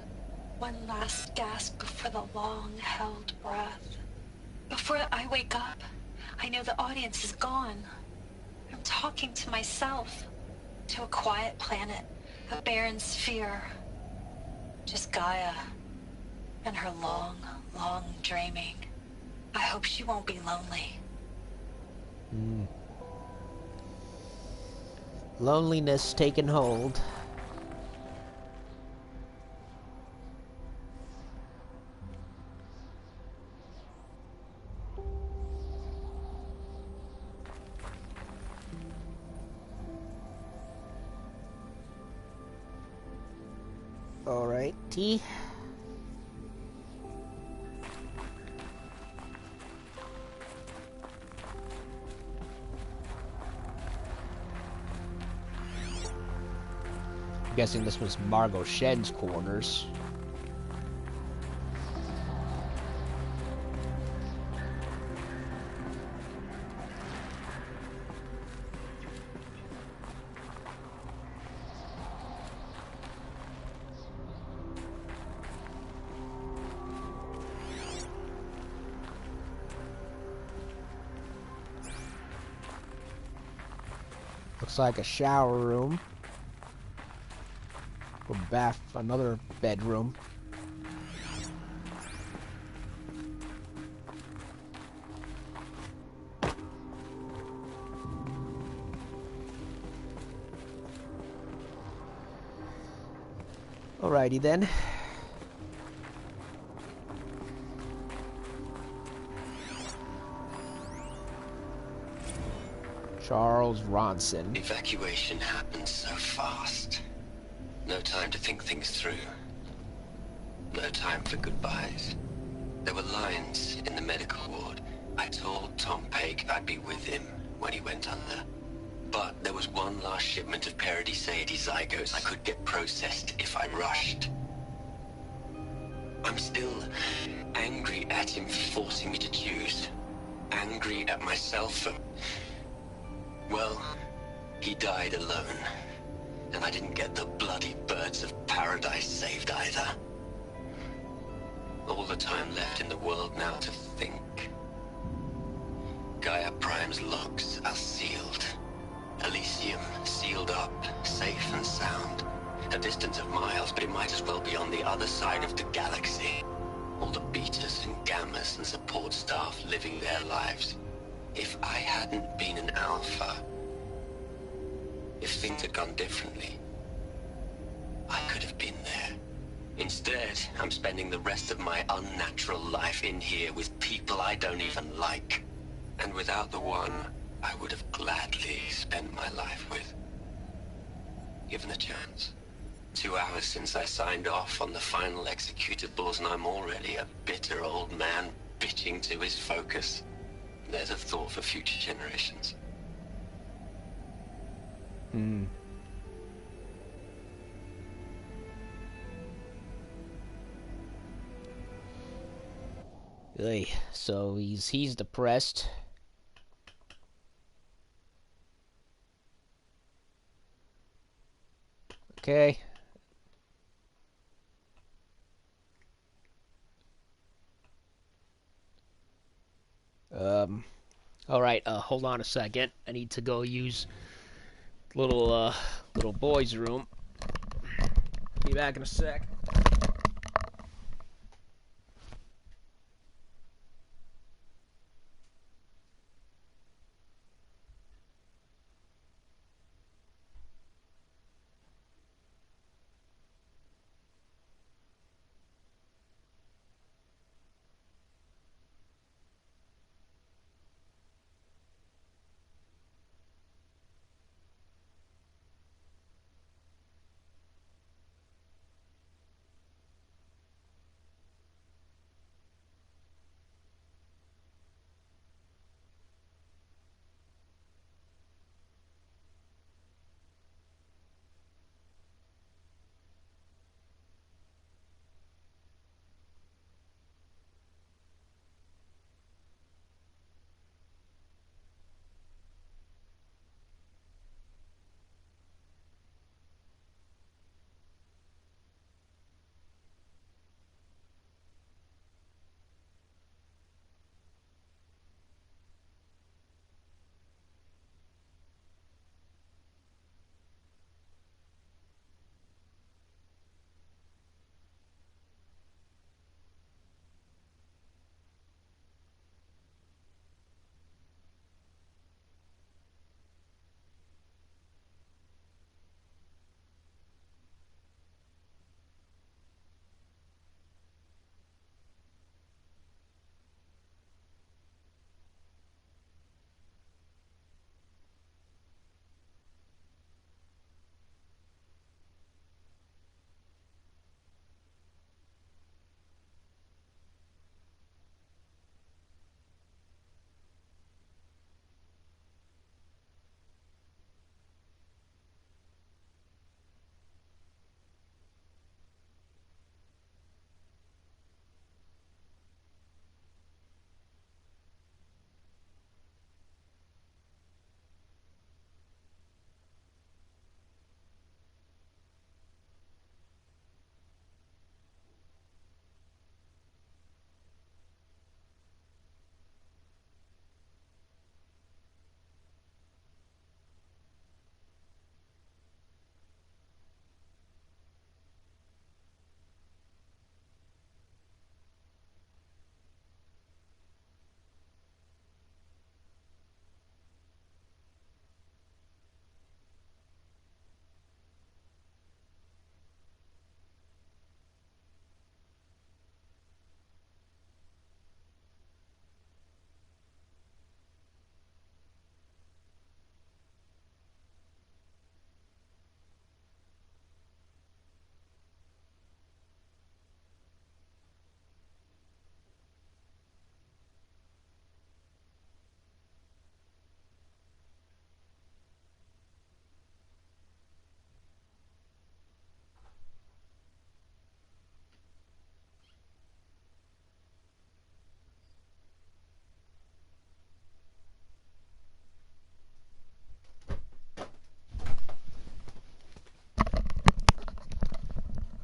before the long-held breath. Before I wake up, I know the audience is gone. I'm talking to myself, to a quiet planet, a barren sphere. Just Gaia and her long, long dreaming. I hope she won't be lonely. Loneliness taking hold. Alrighty. guessing this was Margot Shen's quarters. Looks like a shower room. Or bath, another bedroom. Alrighty then. Charles Ronson. Evacuation happened so fast. No time to think things through. No time for goodbyes. There were lines in the medical ward. I told Tom Pake I'd be with him when he went under. But there was one last shipment of Paradiseidae zygotes I could get processed if I rushed. I'm still angry at him for forcing me to choose. Angry at myself for... Well, he died alone. And I didn't get the bloody birds of paradise saved either. All the time left in the world now to think. Gaia Prime's logs are sealed. Elysium sealed up, safe and sound. A distance of miles, but it might as well be on the other side of the galaxy. All the betas and gammas and support staff living their lives. If I hadn't been an alpha, if things had gone differently, I could have been there. Instead, I'm spending the rest of my unnatural life in here with people I don't even like. And without the one I would have gladly spent my life with. Given the chance. 2 hours since I signed off on the final executables, and I'm already a bitter old man bitching to his focus. There's a thought for future generations. So he's depressed. Okay. All right. Hold on a second. I need to go use little boy's room. Be back in a sec.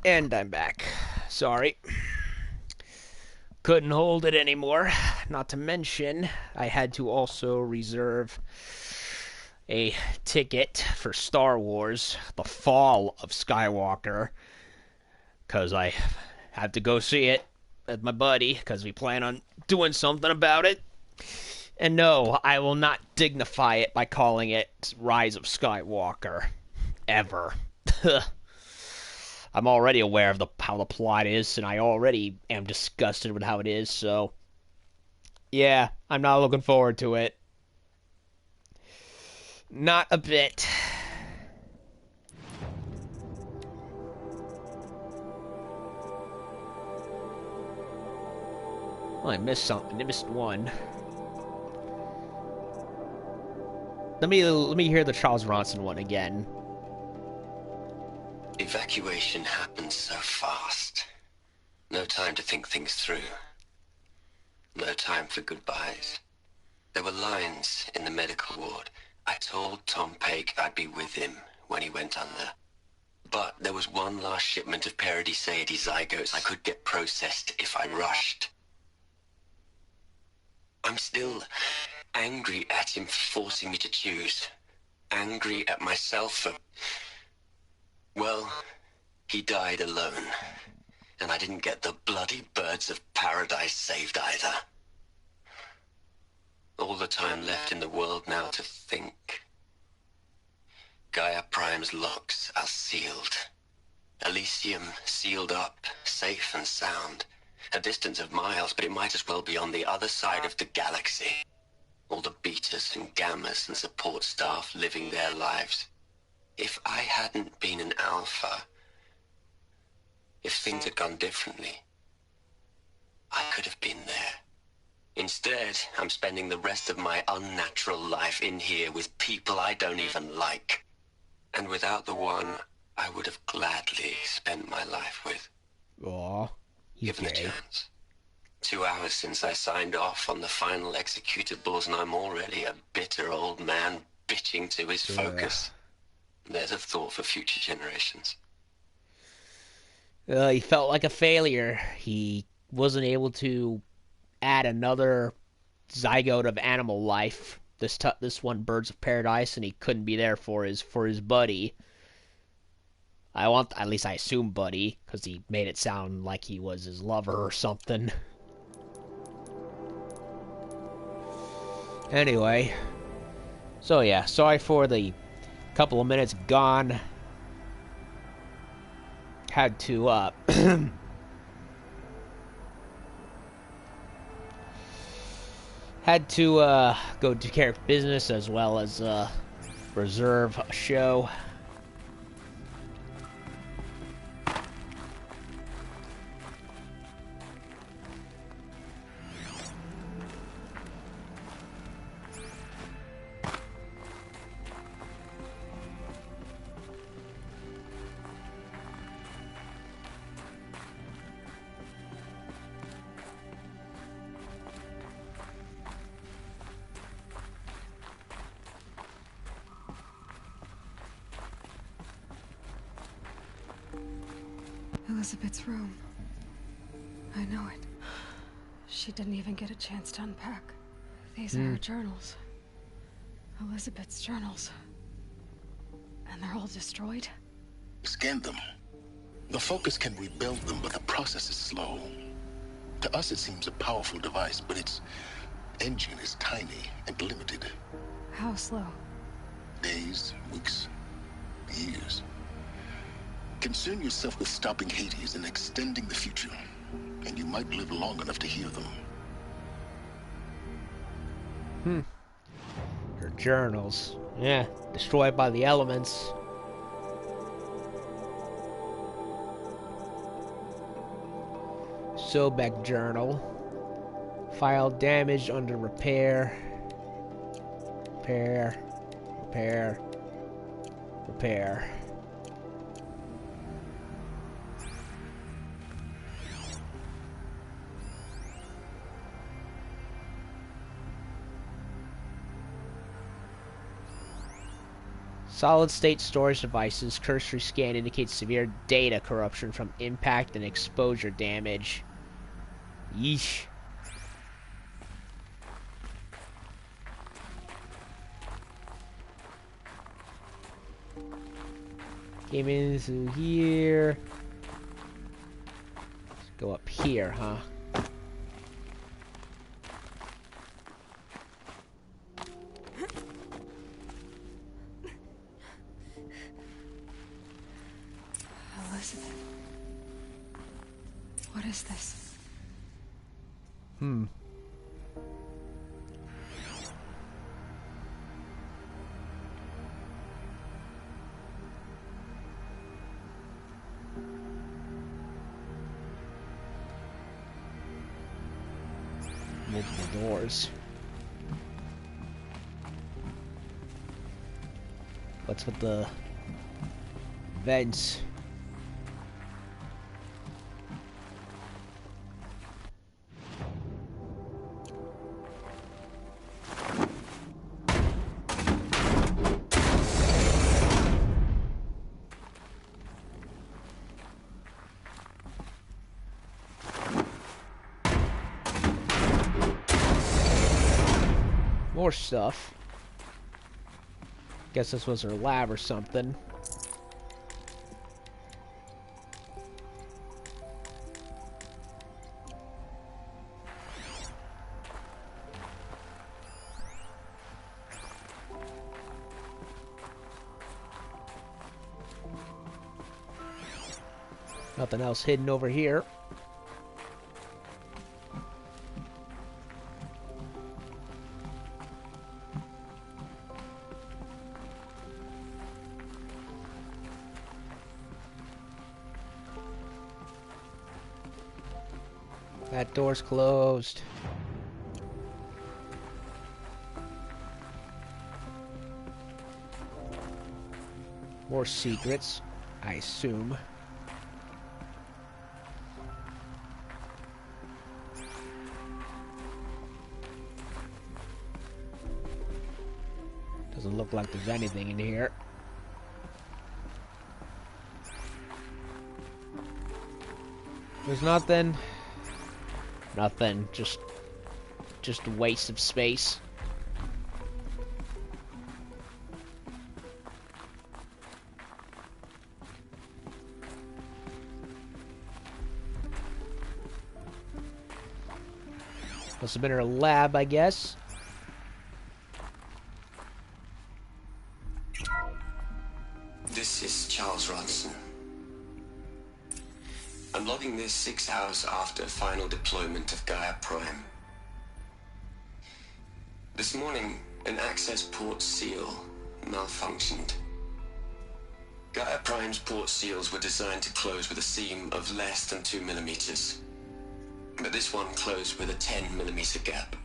And I'm back. Sorry. Couldn't hold it anymore. Not to mention, I had to also reserve a ticket for Star Wars, The Fall of Skywalker, because I had to go see it with my buddy, because we plan on doing something about it. And no, I will not dignify it by calling it Rise of Skywalker. Ever. I'm already aware of how the plot is, and I already am disgusted with how it is, so... yeah, I'm not looking forward to it. Not a bit. Well, I missed something. I missed one. Let me hear the Charles Bronson one again. Evacuation happened so fast. No time to think things through. No time for goodbyes. There were lines in the medical ward. I told Tom Paik I'd be with him when he went under. But there was one last shipment of Paradis-Saidi zygotes I could get processed if I rushed. I'm still angry at him for forcing me to choose. Angry at myself for... well, he died alone. And I didn't get the bloody birds of paradise saved either. All the time left in the world now to think. Gaia Prime's locks are sealed. Elysium sealed up, safe and sound. A distance of miles, but it might as well be on the other side of the galaxy. All the betas and gammas and support staff living their lives. If I hadn't been an alpha, if things had gone differently, I could have been there. Instead, I'm spending the rest of my unnatural life in here with people I don't even like. And without the one I would have gladly spent my life with. Aw, given a chance. 2 hours since I signed off on the final executables, and I'm already a bitter old man bitching to his focus. There's a thought for future generations. He felt like a failure. He wasn't able to add another zygote of animal life. This one, Birds of Paradise, and he couldn't be there for his buddy. At least I assume buddy, because he made it sound like he was his lover or something. Anyway, so yeah, sorry for the couple of minutes gone. Had to go take care of business, as well as reserve a show. Elizabeth's room. I know it. She didn't even get a chance to unpack. These are her journals. Elizabeth's journals. And they're all destroyed? Scan them. The Focus can rebuild them, but the process is slow. To us, it seems a powerful device, but its engine is tiny and limited. How slow? Days, weeks, years. Concern yourself with stopping Hades and extending the future, and you might live long enough to hear them. Her journals. Yeah, destroyed by the elements. Sobek journal. File damaged under repair. Repair. Repair. Repair. Solid-state storage devices. Cursory scan indicates severe data corruption from impact and exposure damage. Yeesh. Came in through here. Let's go up here, huh? Elizabeth. What is this? Multiple doors. What's with the vents? More stuff. Guess this was her lab or something. Nothing else hidden over here. That door's closed. More secrets, I assume. Doesn't look like there's anything in here. There's nothing. Nothing. Just a waste of space. Must have been her lab, I guess. This is Charles Ronson. I'm logging this 6 hours after final deployment of Gaia Prime. This morning, an access port seal malfunctioned. Gaia Prime's port seals were designed to close with a seam of less than 2 millimeters. But this one closed with a 10 millimeter gap.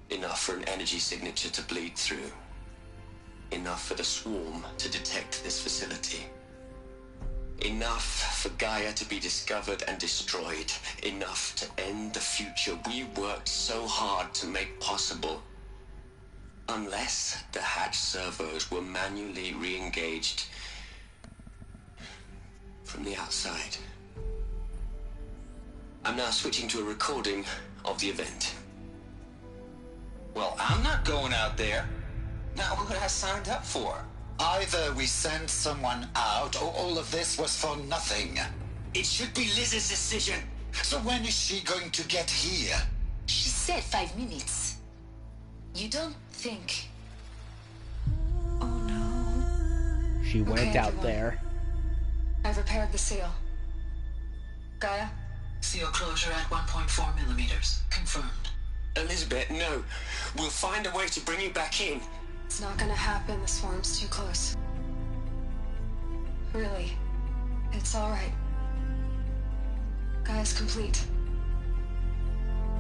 Enough for an energy signature to bleed through. Enough for the swarm to detect this facility. Enough for Gaia to be discovered and destroyed. Enough to end the future we worked so hard to make possible. Unless the hatch servos were manually re-engaged from the outside. I'm now switching to a recording of the event. Well, I'm not going out there. Now, what I signed up for? Either we sent someone out, or all of this was for nothing. It should be Liz's decision. So when is she going to get here? She said 5 minutes. You don't think... Oh no. She went Okay, out everyone. there. I've repaired the seal. Gaia? Seal closure at 1.4 millimeters. Confirmed. Elizabeth, no. We'll find a way to bring you back in. It's not gonna happen. The swarm's too close. Really. It's alright. Gaia's complete.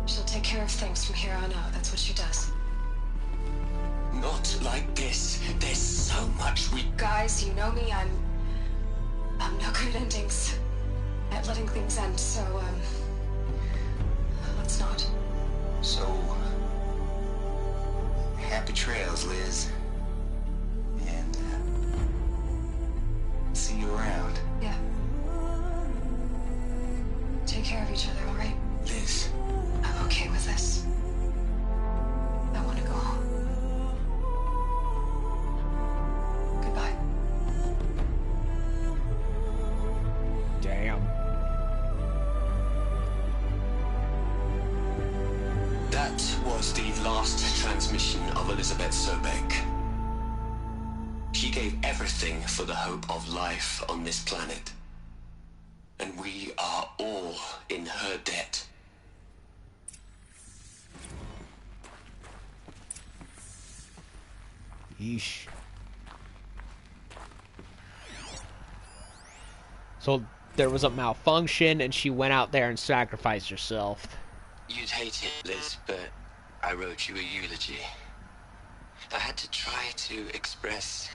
She'll take care of things from here on out. That's what she does. Not like this. There's so much we... Guys, you know me. I'm no good at endings. At letting things end, so, let's not. So... happy trails, Liz. And, That was the last transmission of Elizabeth Sobek. She gave everything for the hope of life on this planet. And we are all in her debt. Yeesh. So there was a malfunction and she went out there and sacrificed herself. You'd hate it, Liz, but I wrote you a eulogy. I had to try to express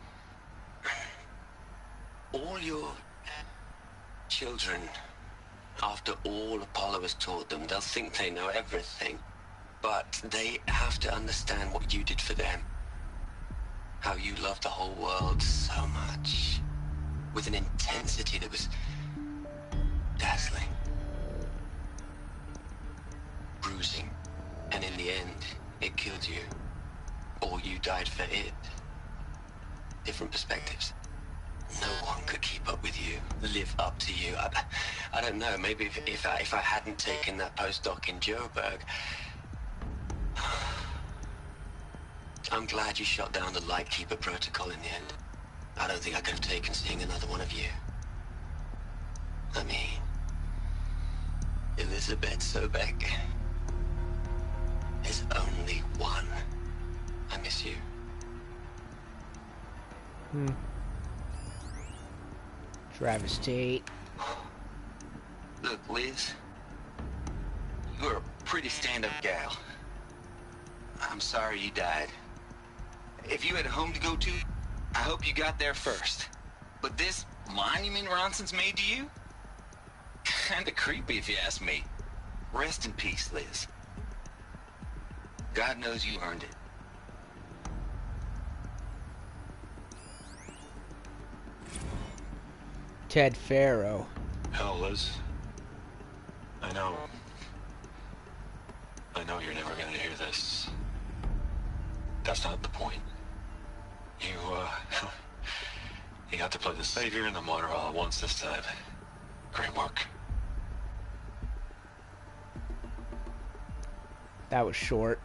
all your children. After all Apollo has taught them, they'll think they know everything. But they have to understand what you did for them. How you loved the whole world so much. With an intensity that was dazzling. Bruising. And in the end, it killed you. Or you died for it. Different perspectives. No one could keep up with you, live up to you. I don't know, maybe if I hadn't taken that postdoc in Joburg. I'm glad you shot down the Lightkeeper protocol in the end. I don't think I could have taken seeing another one of you. I mean, Elizabeth Sobek. There's only one. I miss you. Travis Tate. Look, Liz. You're a pretty stand-up gal. I'm sorry you died. If you had a home to go to, I hope you got there first. But this monument Ronson's made to you? Kinda creepy if you ask me. Rest in peace, Liz. God knows you earned it. Ted Farrow. Hell, Liz. I know you're never gonna hear this. That's not the point. You got to play the savior and the martyr all at once this time. Great work. That was short.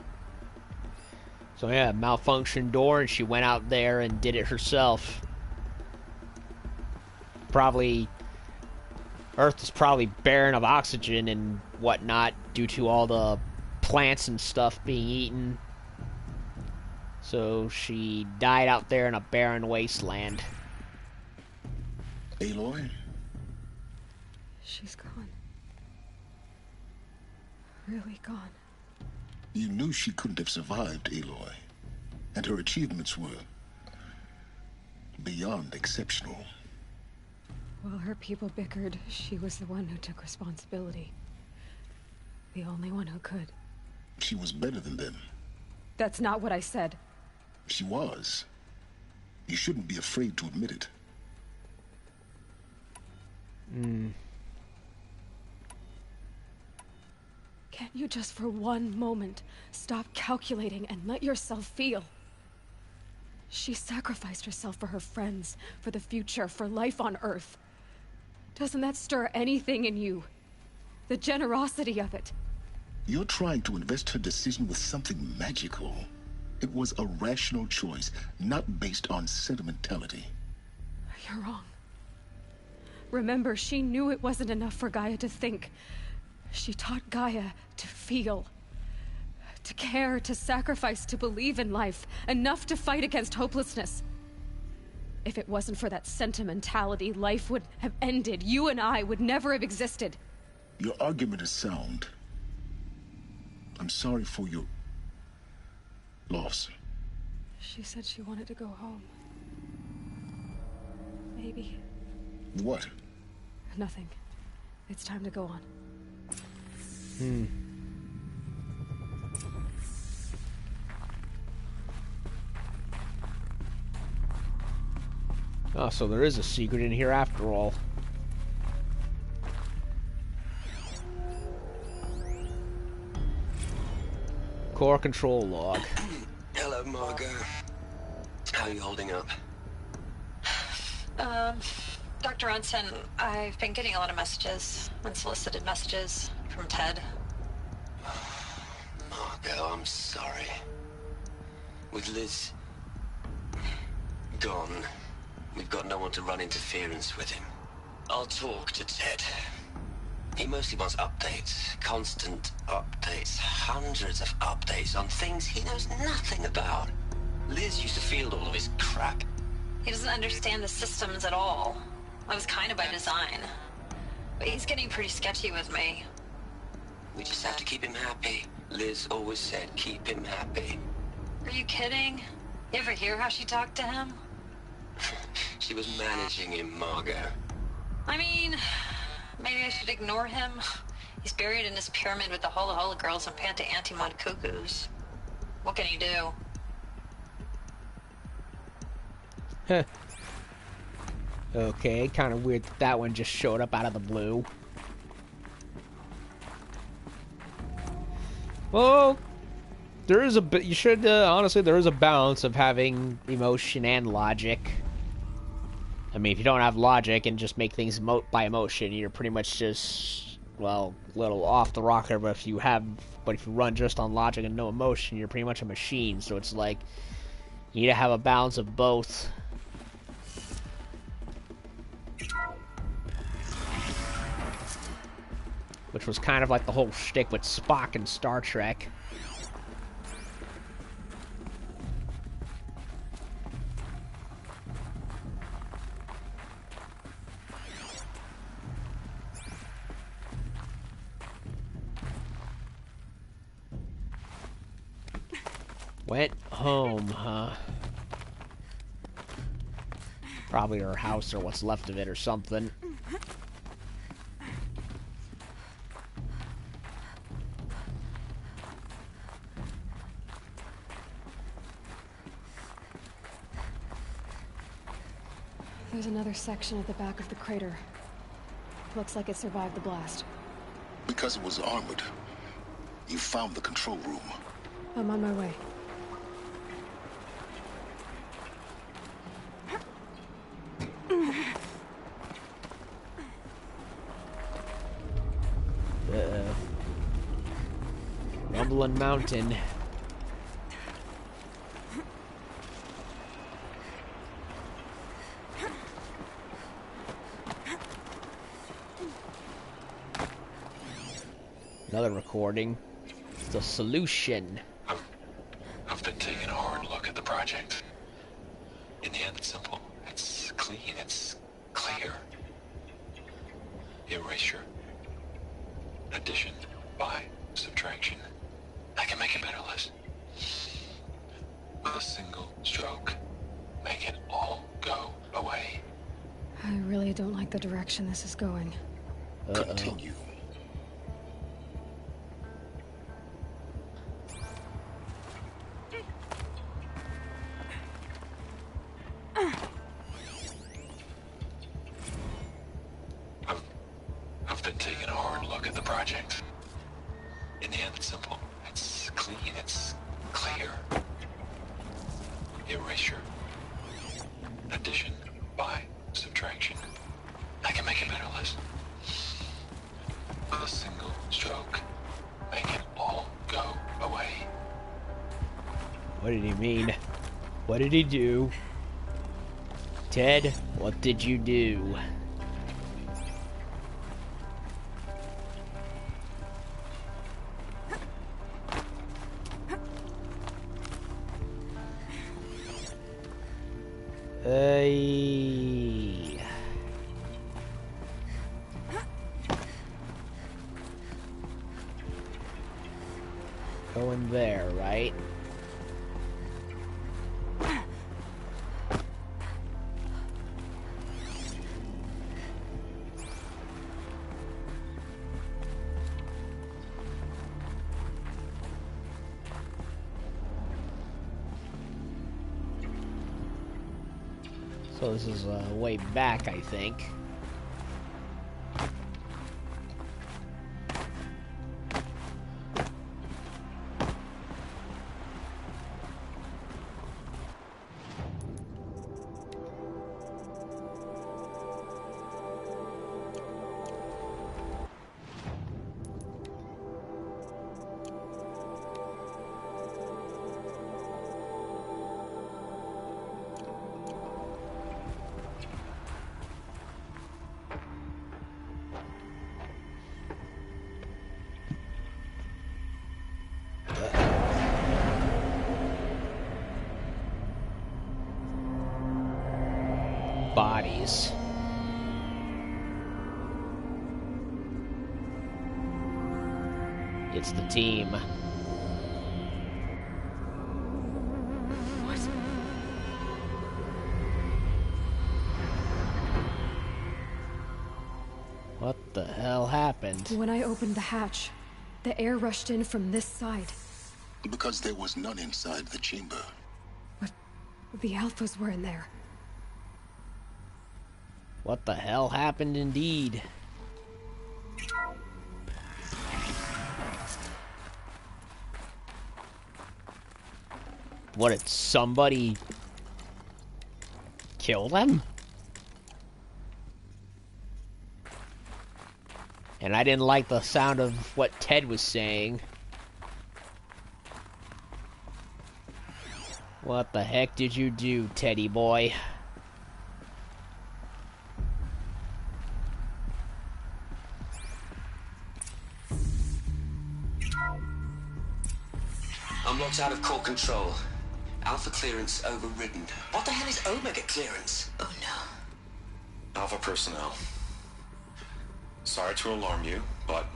So yeah, malfunction door, and she went out there and did it herself. Probably, Earth is probably barren of oxygen and whatnot due to all the plants and stuff being eaten. So she died out there in a barren wasteland. Aloy? She's gone. Really gone. You knew she couldn't have survived, Aloy. And her achievements were beyond exceptional. While her people bickered, she was the one who took responsibility. The only one who could. She was better than them. That's not what I said. She was. You shouldn't be afraid to admit it. Can't you just for one moment stop calculating and let yourself feel? She sacrificed herself for her friends, for the future, for life on Earth. Doesn't that stir anything in you? The generosity of it. You're trying to invest her decision with something magical. It was a rational choice, not based on sentimentality. You're wrong. Remember, she knew it wasn't enough for Gaia to think. She taught Gaia to feel. To care, to sacrifice, to believe in life. Enough to fight against hopelessness. If it wasn't for that sentimentality, life would have ended. You and I would never have existed. Your argument is sound. I'm sorry for your loss. She said she wanted to go home. Maybe. What? Nothing. It's time to go on. Oh, so there is a secret in here after all. Core control log. Hello, Margot. How are you holding up? Dr. Ronson, I've been getting a lot of messages, unsolicited messages from Ted. Margot, I'm sorry. With Liz gone, we've got no one to run interference with him. I'll talk to Ted. He mostly wants updates, constant updates, hundreds of updates on things he knows nothing about. Liz used to field all of his crap. He doesn't understand the systems at all. That was kind of by design. But he's getting pretty sketchy with me. We just have to keep him happy. Liz always said keep him happy. Are you kidding? You ever hear how she talked to him? She was managing him, Margot. I mean, maybe I should ignore him. He's buried in his pyramid with the Hola Hola girls and Panta Antimod cuckoos. What can he do? Huh. Okay, kind of weird that one just showed up out of the blue. Well, there is a bit. You should honestly, there is a balance of having emotion and logic. I mean, if you don't have logic and just make things by emotion, you're pretty much just, well, a little off the rocker. But if you run just on logic and no emotion, you're pretty much a machine. So it's like you need to have a balance of both. Which was kind of like the whole shtick with Spock in Star Trek. Went home, huh? Probably her house or what's left of it or something. There's another section at the back of the crater. Looks like it survived the blast. Because it was armored, you found the control room. I'm on my way. Uh-oh. Rumbling Mountain. Another recording. The solution. I've been taking a hard look at the project. In the end, it's simple. It's clean. It's clear. Erasure. Addition. By. Subtraction. I can make it better, Liz. With a single stroke. Make it all go away. I really don't like the direction this is going. Continue. I've been taking a hard look at the project. In the end, it's simple. It's clean. It's clear. Erasure. Addition. By. Subtraction. I can make it better, Liz. With a single stroke. Make it all go away. What did he mean? What did he do? Ted, what did you do? Going there, right? So this is way back, I think. bodies. It's the team. What the hell happened? When I opened the hatch, the air rushed in from this side. Because there was none inside the chamber. But the Alphas were in there. What the hell happened indeed? What, did somebody kill them? And I didn't like the sound of what Ted was saying. What the heck did you do, Teddy boy? Unlocked out of core control. Alpha clearance overridden. What the hell is Omega clearance? Oh no. Alpha personnel. Sorry to alarm you, but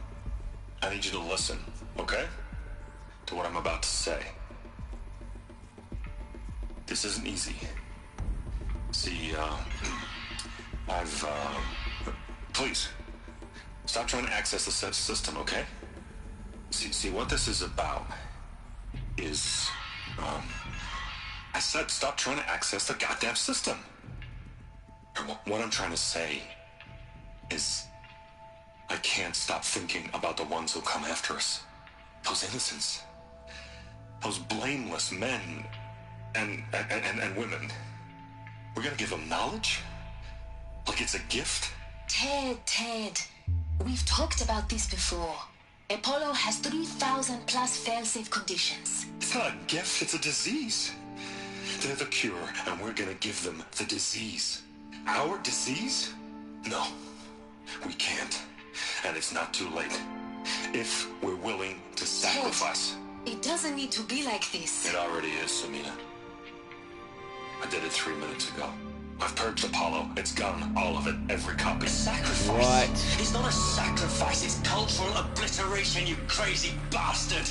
I need you to listen, okay? To what I'm about to say. This isn't easy. See, please, stop trying to access the system, okay? See, what this is about is, I said stop trying to access the goddamn system. What I'm trying to say is, I can't stop thinking about the ones who'll come after us. Those innocents. Those blameless men and women. We're gonna give them knowledge? Like it's a gift? Ted. We've talked about this before. Apollo has 3,000 plus fail-safe conditions. It's not a gift, it's a disease. They're the cure, and we're gonna give them the disease. Our disease? No, we can't. And it's not too late. If we're willing to sacrifice. Ted, it doesn't need to be like this. It already is, Samina. I did it 3 minutes ago. I've purged Apollo. It's gone. All of it. Every copy. Sacrifice? What? It's not a sacrifice. It's cultural obliteration, you crazy bastard.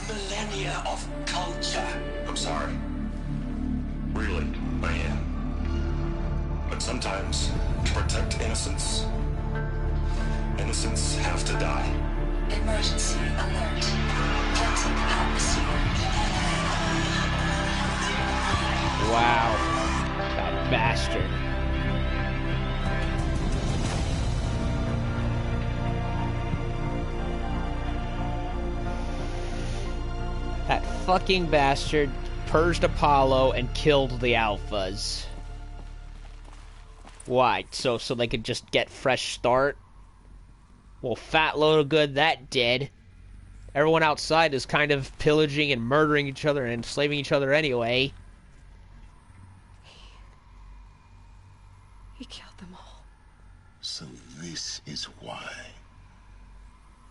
Millennia of culture. I'm sorry. Really, I am. But sometimes, to protect innocence, innocents have to die. Emergency alert. Planting atmosphere. Wow. That bastard. That fucking bastard purged Apollo and killed the Alphas. Why? So they could just get fresh start? Well, fat load of good that did. Everyone outside is kind of pillaging and murdering each other and enslaving each other anyway. He killed them all. So this is why.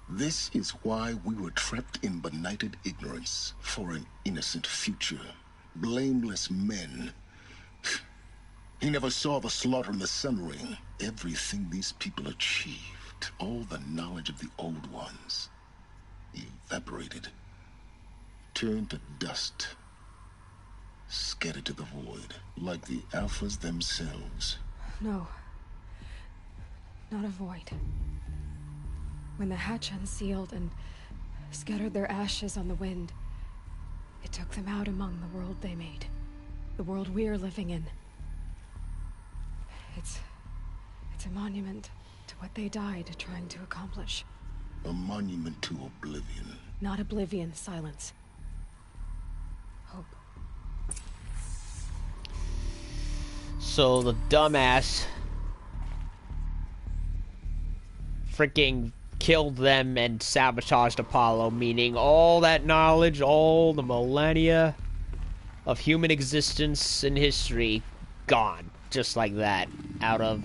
This is why we were trapped in benighted ignorance for an innocent future. Blameless men. He never saw the slaughter in the Sun Ring. Everything these people achieved, all the knowledge of the old ones, evaporated, turned to dust, scattered to the void, like the Alphas themselves. No. Not a void. When the hatch unsealed and scattered their ashes on the wind, it took them out among the world they made. The world we're living in. It's a monument to what they died trying to accomplish. A monument to oblivion. Not oblivion, silence. Hope. So the dumbass freaking killed them and sabotaged Apollo, meaning all that knowledge, all the millennia of human existence and history, gone. Just like that. Out of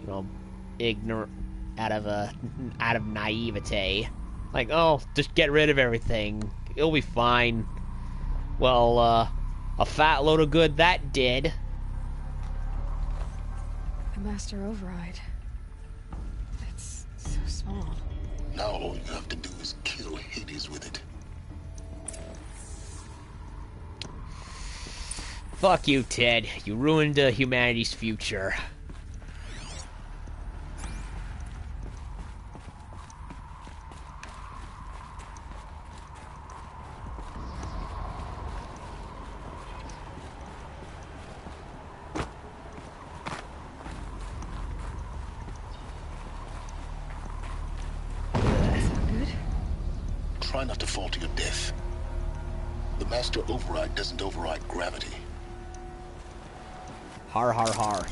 you know, ignorant, out of naivete. Like, oh, just get rid of everything. It'll be fine. Well, a fat load of good that did. The Master Override. It's so small. Now all you have to do is kill Hades with it. Fuck you, Ted. You ruined humanity's future. Try not to fall to your death. The Master Override doesn't override gravity. Har har har.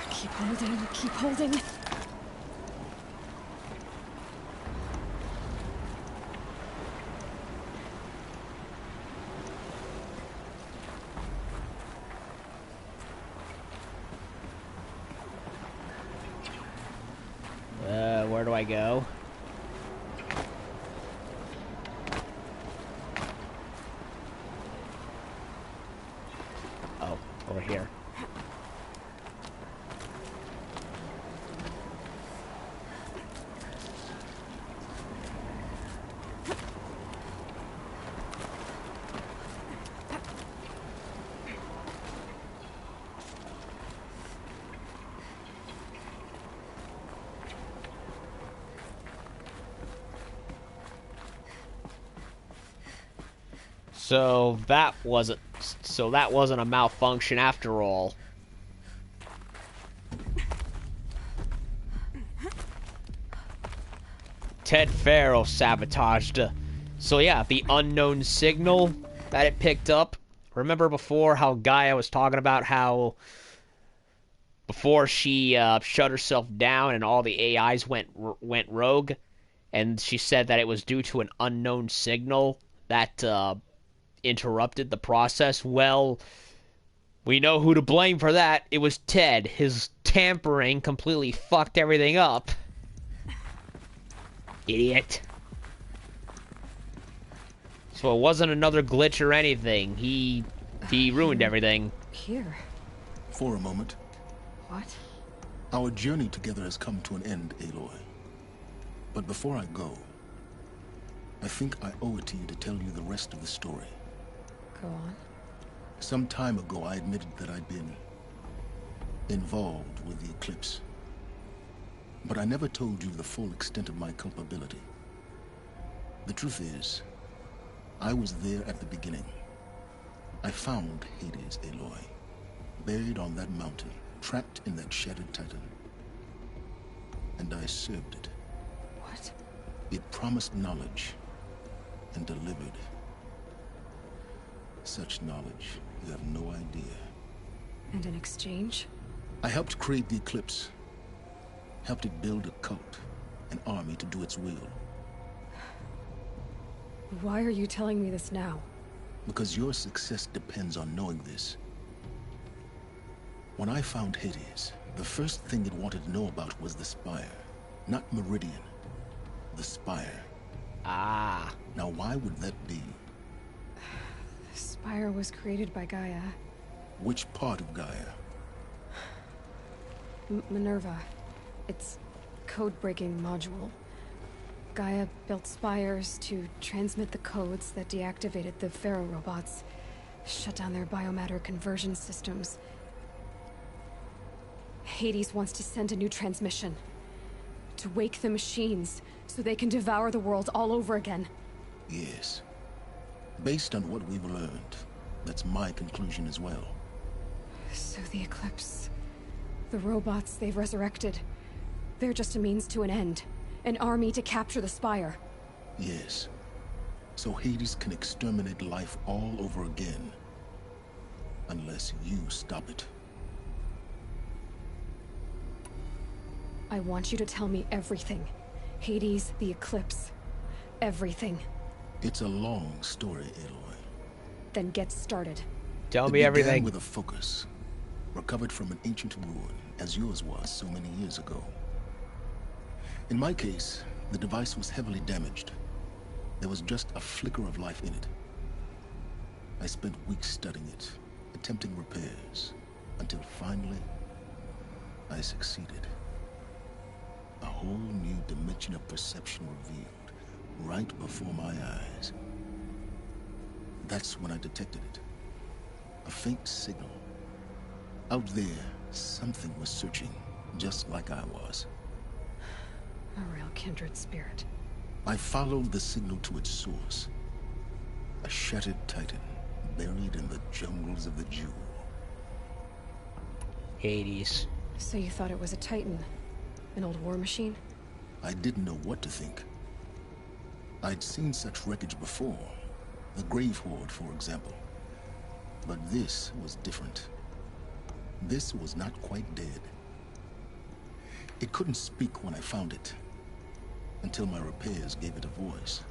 Keep holding, keep holding. Where do I go? Oh, over here. So that wasn't a malfunction after all. Ted Farrow sabotaged. So yeah, the unknown signal that it picked up. Remember before how Gaia was talking about how before she shut herself down and all the AIs went rogue, and she said that it was due to an unknown signal that interrupted the process. Well, we know who to blame for that. It was Ted. His tampering completely fucked everything up. Idiot. So it wasn't another glitch or anything. He ruined everything. Here. For a moment. What? Our journey together has come to an end, Aloy. But before I go, I think I owe it to you to tell you the rest of the story. Go on. Some time ago, I admitted that I'd been involved with the eclipse. But I never told you the full extent of my culpability. The truth is, I was there at the beginning. I found Hades, Aloy, buried on that mountain, trapped in that shattered titan. And I served it. What? It promised knowledge and delivered. Such knowledge, you have no idea. And in exchange? I helped create the eclipse. Helped it build a cult, an army to do its will. Why are you telling me this now? Because your success depends on knowing this. When I found Hades, the first thing it wanted to know about was the Spire. Not Meridian. The Spire. Ah. Now why would that be? The Spire was created by Gaia. Which part of Gaia? Minerva. It's code-breaking module. Gaia built spires to transmit the codes that deactivated the Pharaoh robots, shut down their biomatter conversion systems. Hades wants to send a new transmission. To wake the machines, so they can devour the world all over again. Yes. Based on what we've learned, that's my conclusion as well. So the Eclipse... the robots they've resurrected... they're just a means to an end. An army to capture the Spire. Yes. So Hades can exterminate life all over again. Unless you stop it. I want you to tell me everything. Hades, the Eclipse. Everything. It's a long story, Aloy. Then get started. Tell me everything. It began with a focus. Recovered from an ancient ruin, as yours was so many years ago. In my case, the device was heavily damaged. There was just a flicker of life in it. I spent weeks studying it, attempting repairs, until finally, I succeeded. A whole new dimension of perception revealed, right before my eyes. That's when I detected it. A faint signal. Out there, something was searching, just like I was. A real kindred spirit. I followed the signal to its source. A shattered titan, buried in the jungles of the Jewel. Hades. So you thought it was a titan? An old war machine? I didn't know what to think. I'd seen such wreckage before. The Grave Horde, for example. But this was different. This was not quite dead. It couldn't speak when I found it, until my repairs gave it a voice.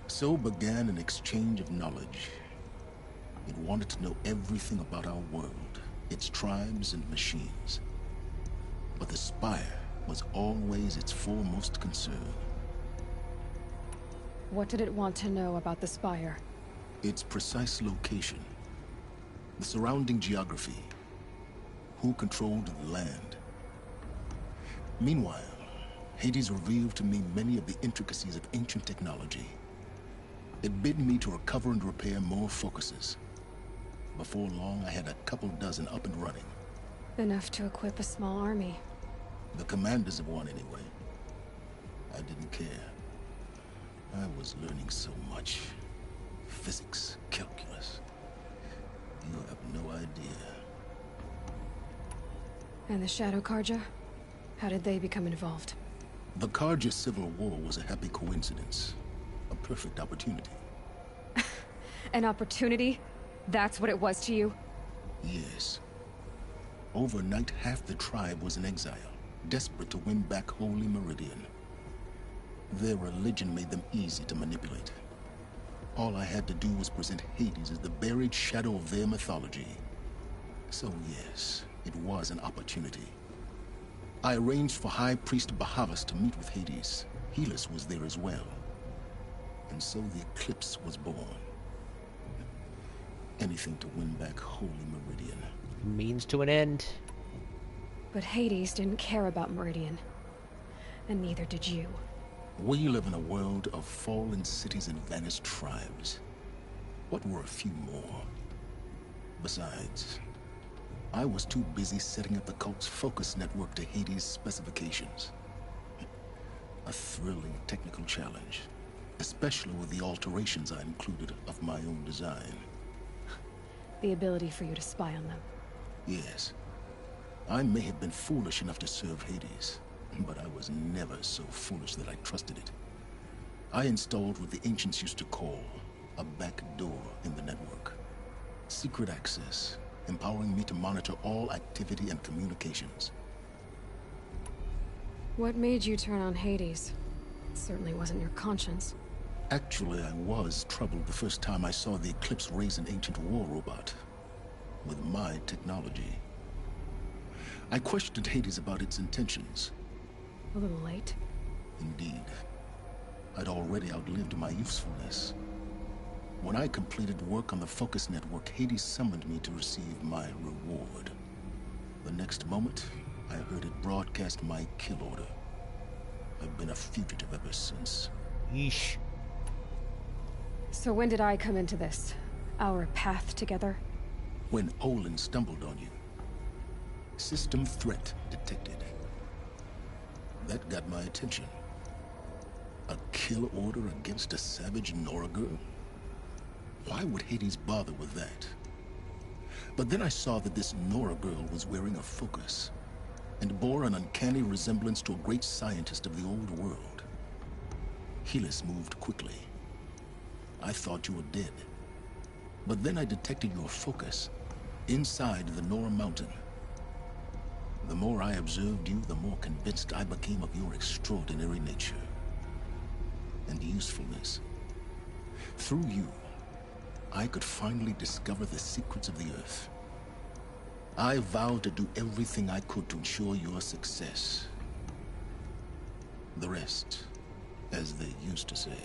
So began an exchange of knowledge. It wanted to know everything about our world, its tribes and machines. But the Spire was always its foremost concern. What did it want to know about the Spire? Its precise location, the surrounding geography, who controlled the land. Meanwhile, Hades revealed to me many of the intricacies of ancient technology. It bid me to recover and repair more focuses. Before long, I had a couple dozen up and running. Enough to equip a small army. The commanders of one, anyway. I didn't care. I was learning so much. Physics, calculus. You have no idea. And the Shadow Karja? How did they become involved? The Karja Civil War was a happy coincidence. A perfect opportunity. An opportunity? That's what it was to you? Yes. Overnight, half the tribe was in exile, desperate to win back Holy Meridian. Their religion made them easy to manipulate. All I had to do was present Hades as the buried shadow of their mythology. So yes, it was an opportunity. I arranged for High Priest Bahavas to meet with Hades. Helis was there as well. And so the eclipse was born. Anything to win back Holy Meridian. Means to an end. But Hades didn't care about Meridian. And neither did you. We live in a world of fallen cities and vanished tribes. What were a few more? Besides, I was too busy setting up the cult's focus network to Hades' specifications. A thrilling technical challenge, especially with the alterations I included of my own design. The ability for you to spy on them. Yes. I may have been foolish enough to serve Hades, but I was never so foolish that I trusted it. I installed what the ancients used to call a back door in the network. Secret access, empowering me to monitor all activity and communications. What made you turn on Hades? It certainly wasn't your conscience. Actually, I was troubled the first time I saw the Eclipse raise an ancient war robot. With my technology. I questioned Hades about its intentions. A little late. Indeed. I'd already outlived my usefulness. When I completed work on the Focus Network, Hades summoned me to receive my reward. The next moment, I heard it broadcast my kill order. I've been a fugitive ever since. Yeesh. So when did I come into this? Our path together? When Olin stumbled on you. System threat detected. That got my attention. A kill order against a savage Nora girl? Why would Hades bother with that? But then I saw that this Nora girl was wearing a focus, and bore an uncanny resemblance to a great scientist of the old world. Helis moved quickly. I thought you were dead. But then I detected your focus inside the Nora mountain. The more I observed you, the more convinced I became of your extraordinary nature and usefulness. Through you, I could finally discover the secrets of the Earth. I vowed to do everything I could to ensure your success. The rest, as they used to say,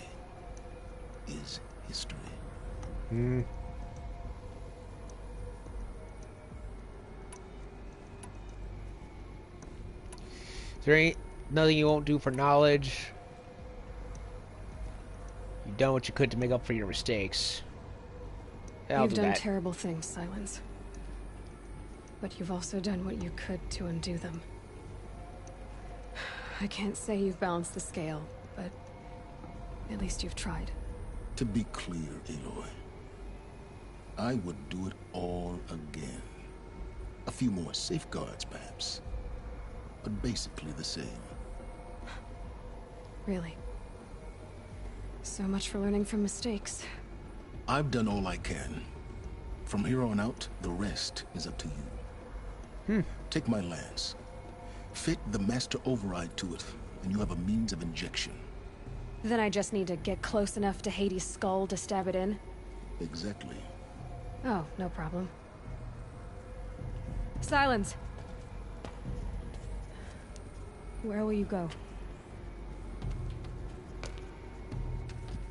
is history. Hmm. There ain't nothing you won't do for knowledge. You've done what you could to make up for your mistakes. You've done terrible things, Silence. But you've also done what you could to undo them. I can't say you've balanced the scale, but at least you've tried. To be clear, Aloy, I would do it all again. A few more safeguards, perhaps. But basically the same. Really? So much for learning from mistakes. I've done all I can. From here on out, the rest is up to you. Take my lance. Fit the master override to it, and you have a means of injection. Then I just need to get close enough to Hades' skull to stab it in? Exactly. Oh, no problem. Silence! Where will you go?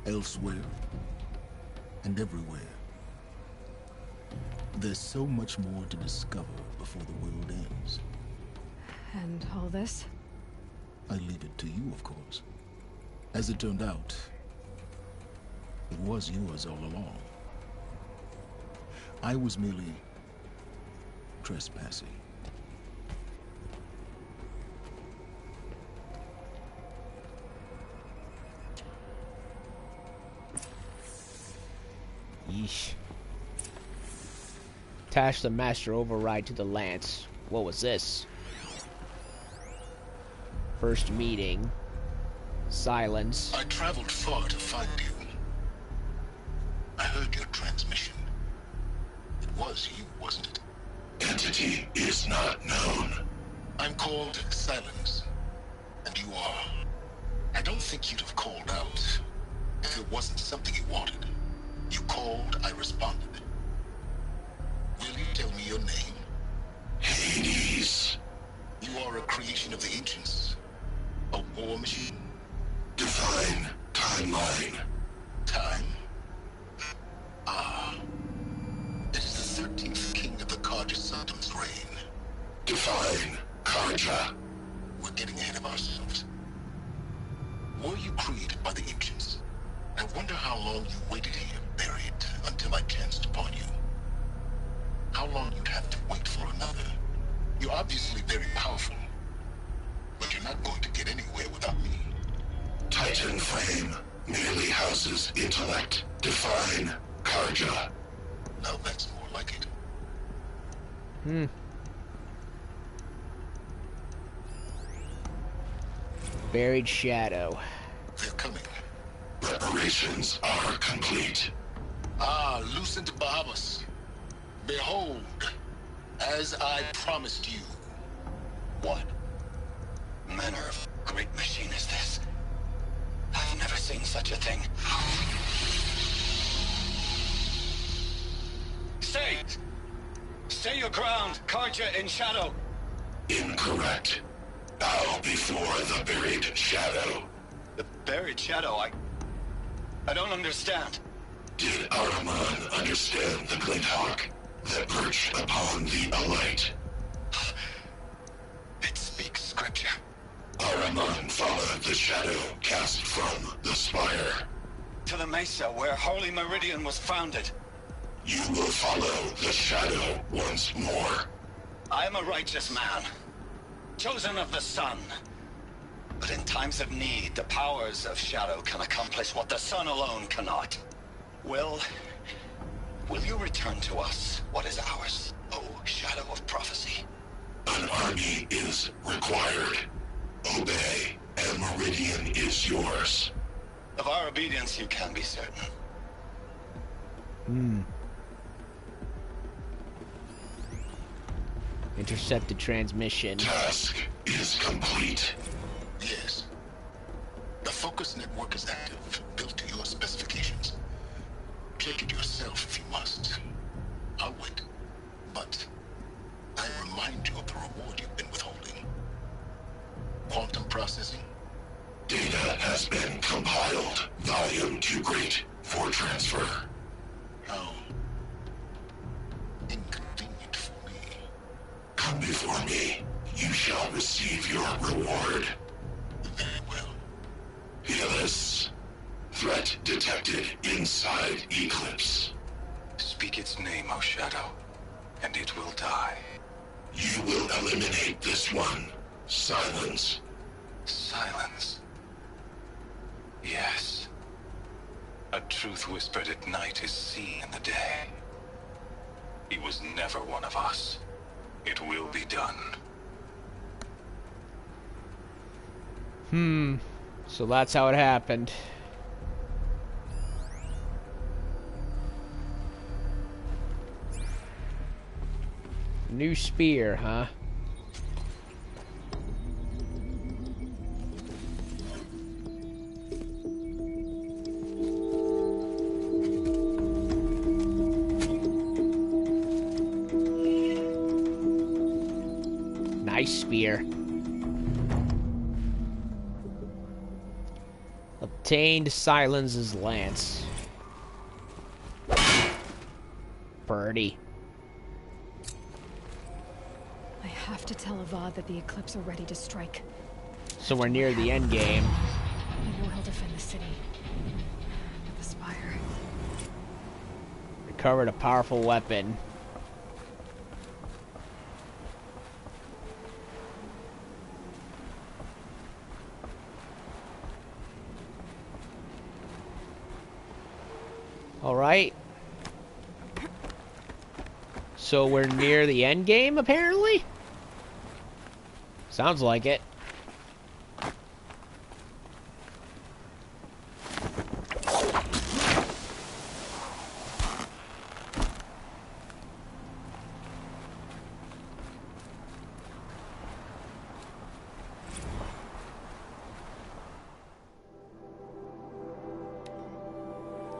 Elsewhere. And everywhere. There's so much more to discover before the world ends. And all this? I leave it to you, of course. As it turned out, it was yours all along. I was merely trespassing. Yeesh. Attach the master override to the lance. What was this? First meeting. Silence. I traveled far to find you. I heard your transmission. It was you, wasn't it? Entity is not known. I'm called Silence. And you are. I don't think you'd have called out if it wasn't something you wanted. You called, I responded. Will you tell me your name? Hades. You are a creation of the ancients. A war machine. Divine timeline. Time? Ah. It is the 13th king of the Carja Saddam's reign. Divine Carja. We're getting ahead of ourselves. Were you created by the ancients? I wonder how long you waited here, buried, until I chanced upon you. How long you'd have to wait for another. You're obviously very powerful, but you're not going to get anywhere without me. Titan Flame merely houses intellect. Define Carja. Now that's more like it. Buried shadow. They're coming. Preparations are complete. Ah, Lucent Bahamas. Behold, as I promised you. What manner of great machine is this? I've never seen such a thing. Stay! Stay your ground, Carja in shadow. Incorrect. Bow before the buried shadow. The buried shadow, I don't understand. Did Ahriman understand the glint hawk that perched upon the alight? It speaks scripture. Ahriman followed the shadow cast from the spire. To the mesa where Holy Meridian was founded. You will follow the shadow once more. I am a righteous man, chosen of the sun. But in times of need, the powers of shadow can accomplish what the sun alone cannot. Will you return to us what is ours, O shadow of prophecy? An army is required. Obey, and Meridian is yours. Of our obedience you can be certain. Intercept the transmission. Task is complete. Yes. The focus network is active, built to your specifications. Check it yourself if you must. I'll wait. But I remind you of the reward you've been withholding. Quantum processing? Data has been compiled. Volume too great for transfer. for me, you shall receive your reward. Very well. Healers. Threat detected inside Eclipse. Speak its name, O Shadow, and it will die. You will eliminate this one. Silence. Silence. Yes. A truth whispered at night is seen in the day. He was never one of us. It will be done. So that's how it happened. New spear, huh? Nice spear. Obtained Silence's lance. Birdie. I have to tell Avad that the Eclipse are ready to strike. So we're near the end game. I know he'll defend the city. But the Spire... Recovered a powerful weapon. Alright. So we're near the end game, apparently? Sounds like it.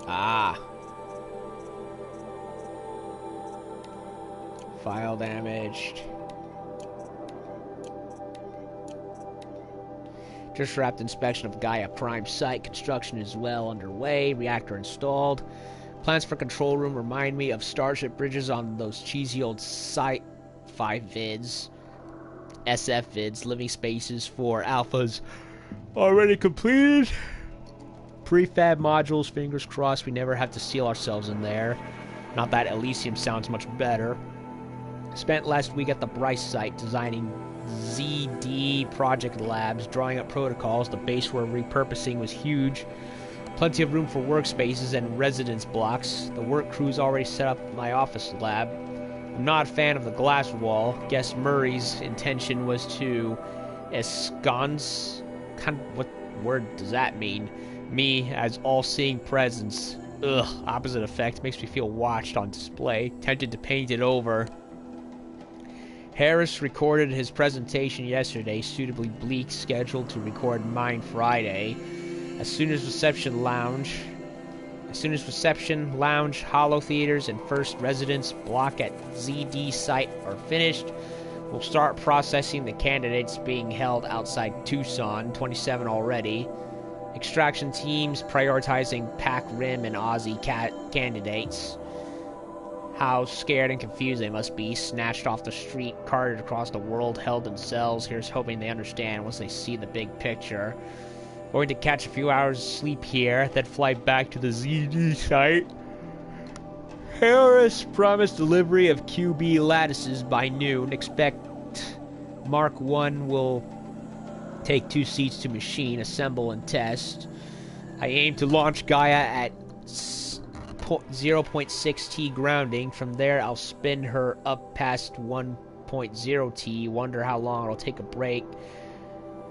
Ah. File damaged. Just wrapped inspection of Gaia Prime site. Construction is well underway. Reactor installed. Plans for control room remind me of Starship bridges on those cheesy old sci-fi vids. SF vids. Living spaces for alphas already completed. Prefab modules, fingers crossed we never have to seal ourselves in there. Not that Elysium sounds much better. Spent last week at the Bryce site designing ZD project labs, drawing up protocols. The base we're repurposing was huge. Plenty of room for workspaces and residence blocks. The work crew's already set up my office lab. I'm not a fan of the glass wall. Guess Murray's intention was to ensconce... What word does that mean? Me as all-seeing presence. Ugh, opposite effect. Makes me feel watched on display. Tempted to paint it over. Harris recorded his presentation yesterday, suitably bleak, scheduled to record mine Friday. As soon as reception, lounge, holo theaters, and first residence block at ZD site are finished, we'll start processing the candidates being held outside Tucson, 27 already. Extraction teams prioritizing Pac Rim and Aussie candidates. How scared and confused they must be, snatched off the street, carted across the world, held in cells. Here's hoping they understand once they see the big picture. Going to catch a few hours of sleep here, then fly back to the ZD site. Harris promised delivery of QB lattices by noon. Expect Mark 1 will take 2 seats to machine, assemble, and test. I aim to launch Gaia at 0.6 T grounding. From there, I'll spin her up past 1.0 T. Wonder how long it'll take a break.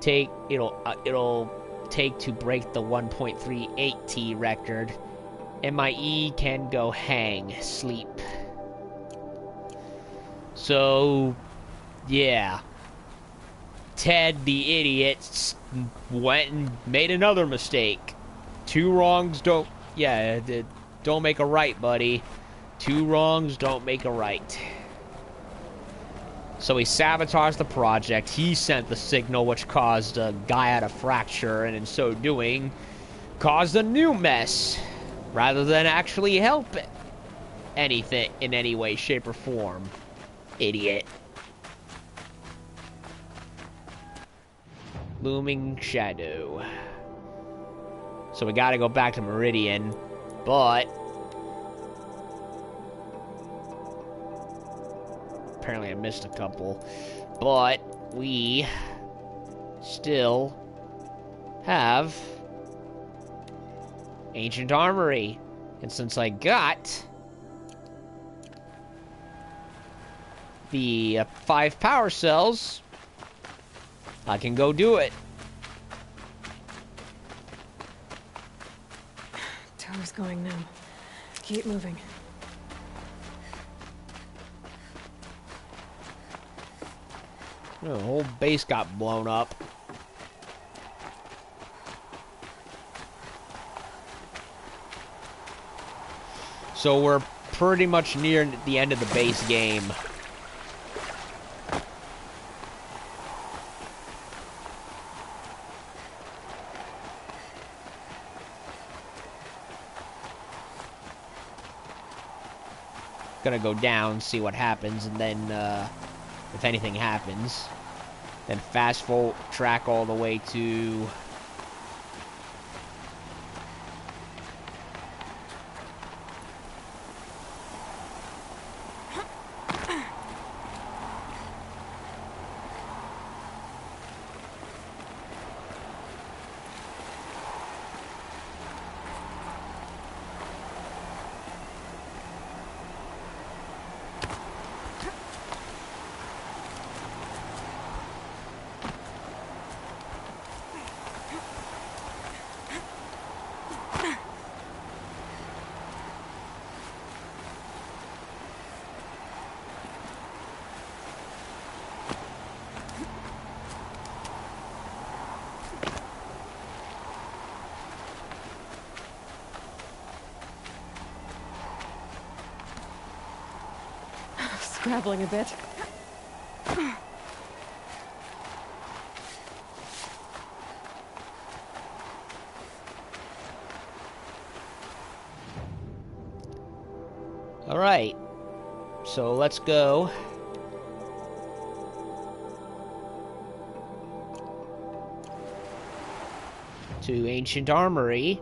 It'll take to break the 1.38 T record. MIE can go hang, sleep. So, yeah. Ted, the idiot, went and made another mistake. 2 wrongs don't... Yeah, don't make a right, buddy. 2 wrongs don't make a right. So he sabotaged the project. He sent the signal which caused Gaia to fracture, and in so doing, caused a new mess, rather than actually help anything in any way, shape, or form. Idiot. looming shadow. So we gotta go back to Meridian, but apparently I missed a couple. But we still have Ancient Armory. And since I got the 5 power cells, I can go do it. Tower's going numb. Keep moving. Oh, the whole base got blown up. So we're pretty much near the end of the base game. Gonna go down, see what happens, and then if anything happens, then fast forward track all the way to Scrabbling a bit. Alright, so let's go to Ancient Armory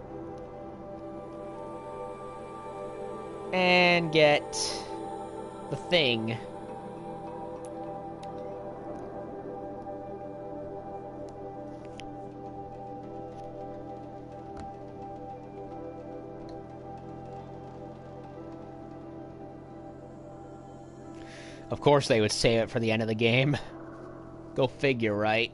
and get the thing. Of course they would save it for the end of the game. Go figure, right?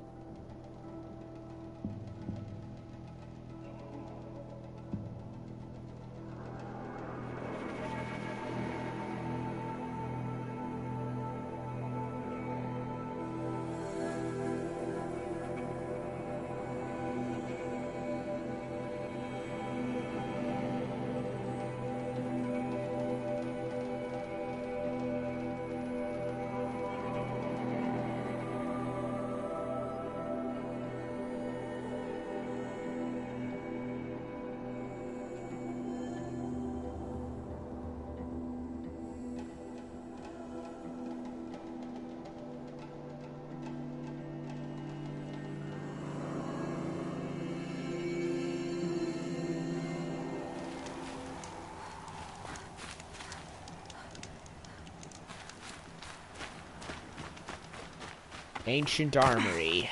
Ancient Armory.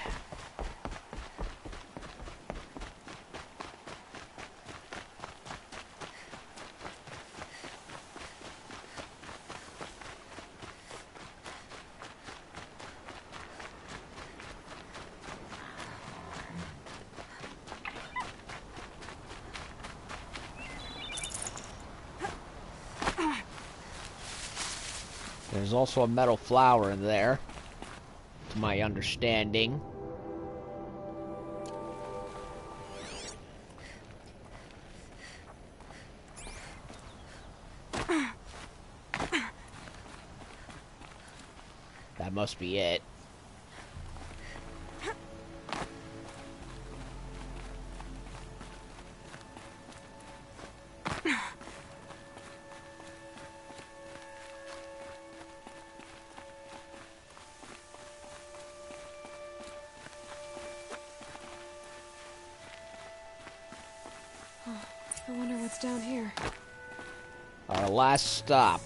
There's also a metal flower in there, to my understanding. That must be it. I wonder what's down here. Our last stop.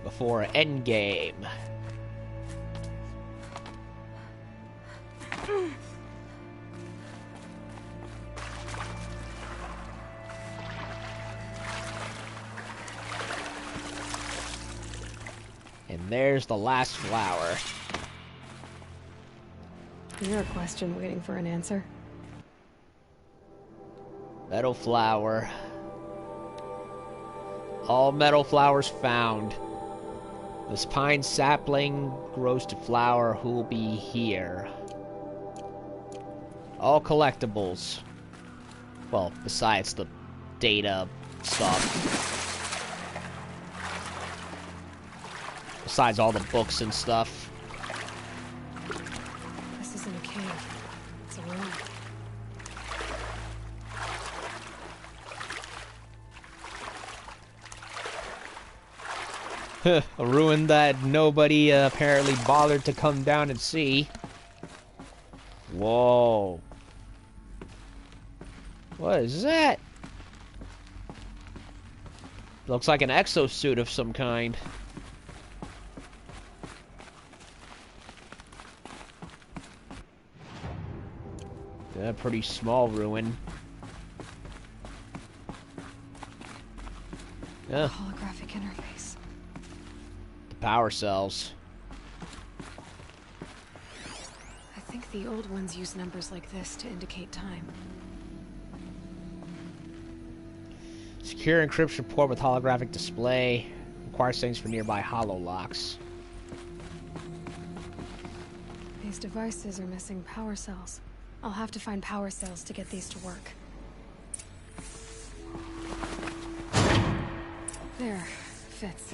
Before Endgame. And there's the last flower. You're a question waiting for an answer. Metal flower. All metal flowers found. This pine sapling grows to flower. Who'll be here? All collectibles. Well, besides the data stuff. Besides all the books and stuff. This isn't a cave. It's a room. A ruin that nobody apparently bothered to come down and see. Whoa. What is that? Looks like an exosuit of some kind. A pretty small ruin. Yeah. Holographic interface. The power cells. I think the old ones use numbers like this to indicate time. Secure encryption port with holographic display. Requires things for nearby hololocks. These devices are missing power cells. I'll have to find power cells to get these to work. There. Fits.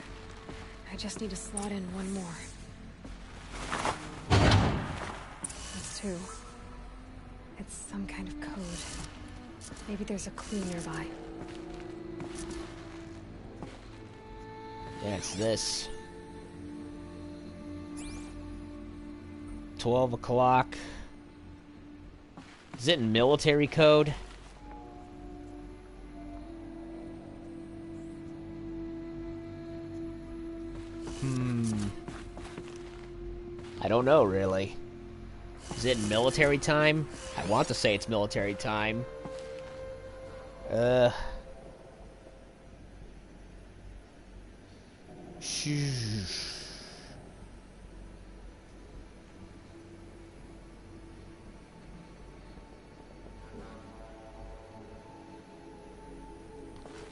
I just need to slot in one more. That's two. It's some kind of code. Maybe there's a clue nearby. Yeah, it's this. 12 o'clock. Is it in military code? I don't know, really. Is it in military time? I want to say it's military time.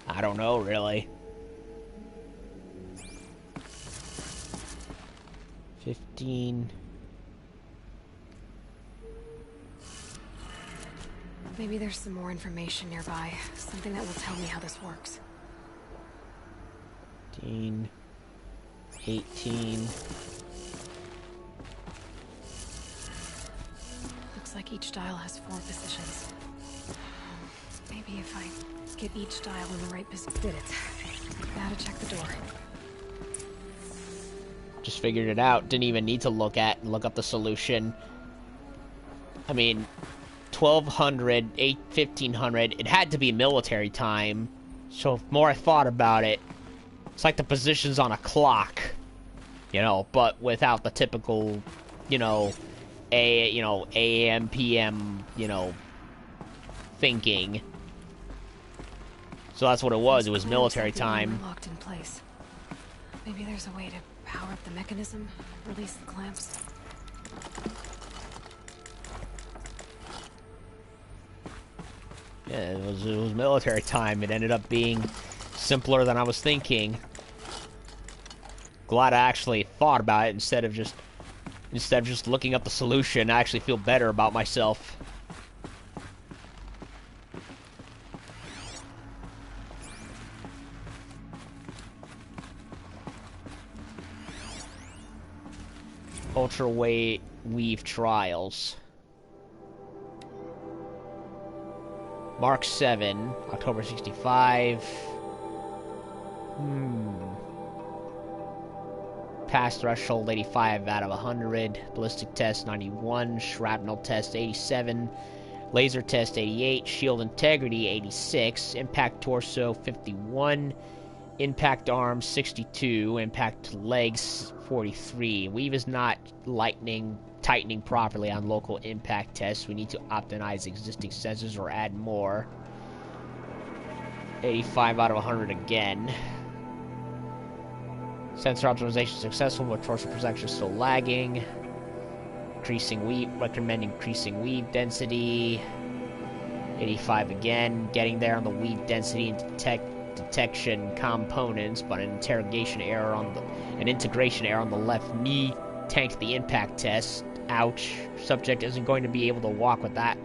I don't know, really. 15. Maybe there's some more information nearby. Something that will tell me how this works. 15. 18. Looks like each dial has 4 positions. Maybe if I get each dial in the right position. Did it. Now to check the door. Just figured it out. Didn't even need to look up the solution. I mean, 1200, 1500, it had to be military time. So the more I thought about it, it's like the positions on a clock, you know, but without the typical, you know, AM, PM, you know, thinking. So that's what it was. It was military time. Locked in place. Maybe there's a way to power up the mechanism, release the clamps. Yeah, it was military time. It ended up being simpler than I was thinking. Glad I actually thought about it instead of just looking up the solution. I actually feel better about myself. Ultraweight weave trials. Mark 7, October 65. pass threshold 85 out of 100, ballistic test 91, shrapnel test 87, laser test 88, shield integrity 86, impact torso 51, impact arms 62, impact legs 43. Weave is not tightening properly on local impact tests. We need to optimize existing sensors or add more. 85 out of 100 again. Sensor optimization successful, but torso projection still lagging. Recommend increasing weave density. 85 again. Getting there on the weave density and detection components, but an integration error on the left knee tanked the impact test. Ouch. Subject isn't going to be able to walk with that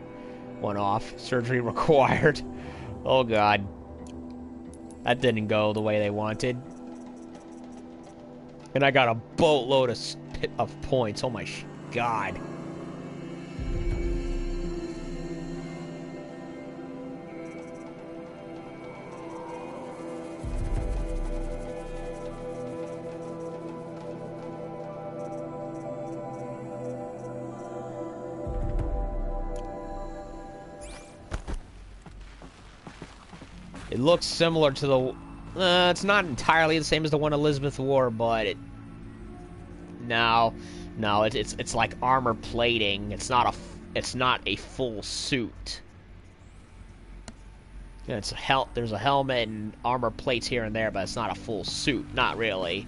one off. Surgery required. Oh god. That didn't go the way they wanted. And I got a boatload of points. Oh my god. It looks similar to the... it's not entirely the same as the one Elizabeth wore, but it... No, it's like armor plating. It's not a full suit. Yeah, there's a helmet and armor plates here and there, but it's not a full suit. Not really.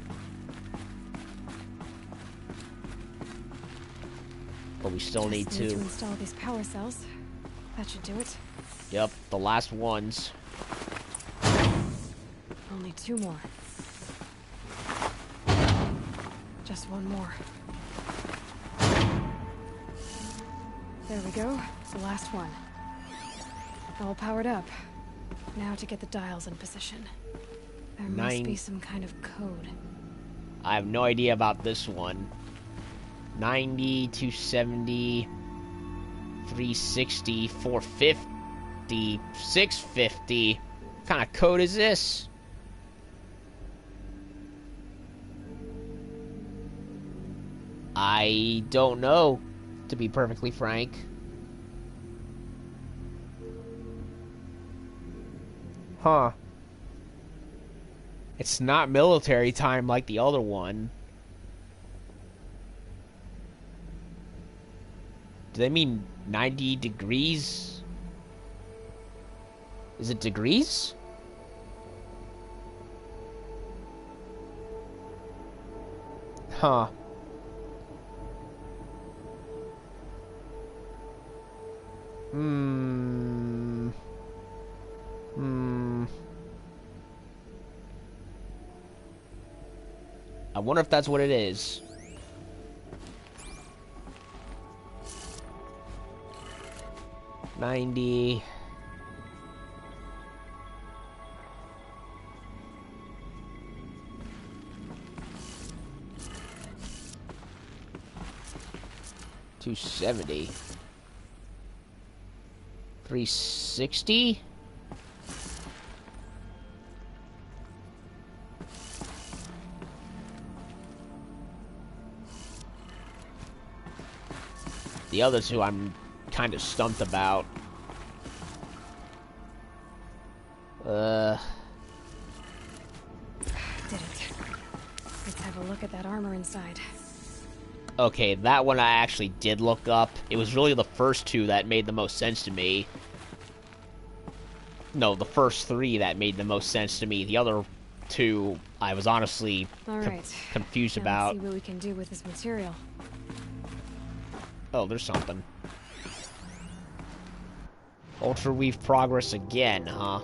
But we still need to install these power cells. That should do it. Yep, the last ones. Only 2 more. Just 1 more. There we go. The last one. All powered up. Now to get the dials in position. There must be some kind of code. I have no idea about this one. 90, 270, 360, 450, 650. What kind of code is this? I don't know, to be perfectly frank. Huh. It's not military time like the other one. Do they mean 90 degrees? Is it degrees? Huh. I wonder if that's what it is. $90. $270. $360. The other two I'm kind of stumped about. Did it. Let's have a look at that armor inside. Okay, that one I actually did look up. It was really the first two that made the most sense to me. No, the first 3 that made the most sense to me. The other 2, I was honestly confused about. Let's see what we can do with this material. Oh, there's something. Ultra Weave progress again, huh?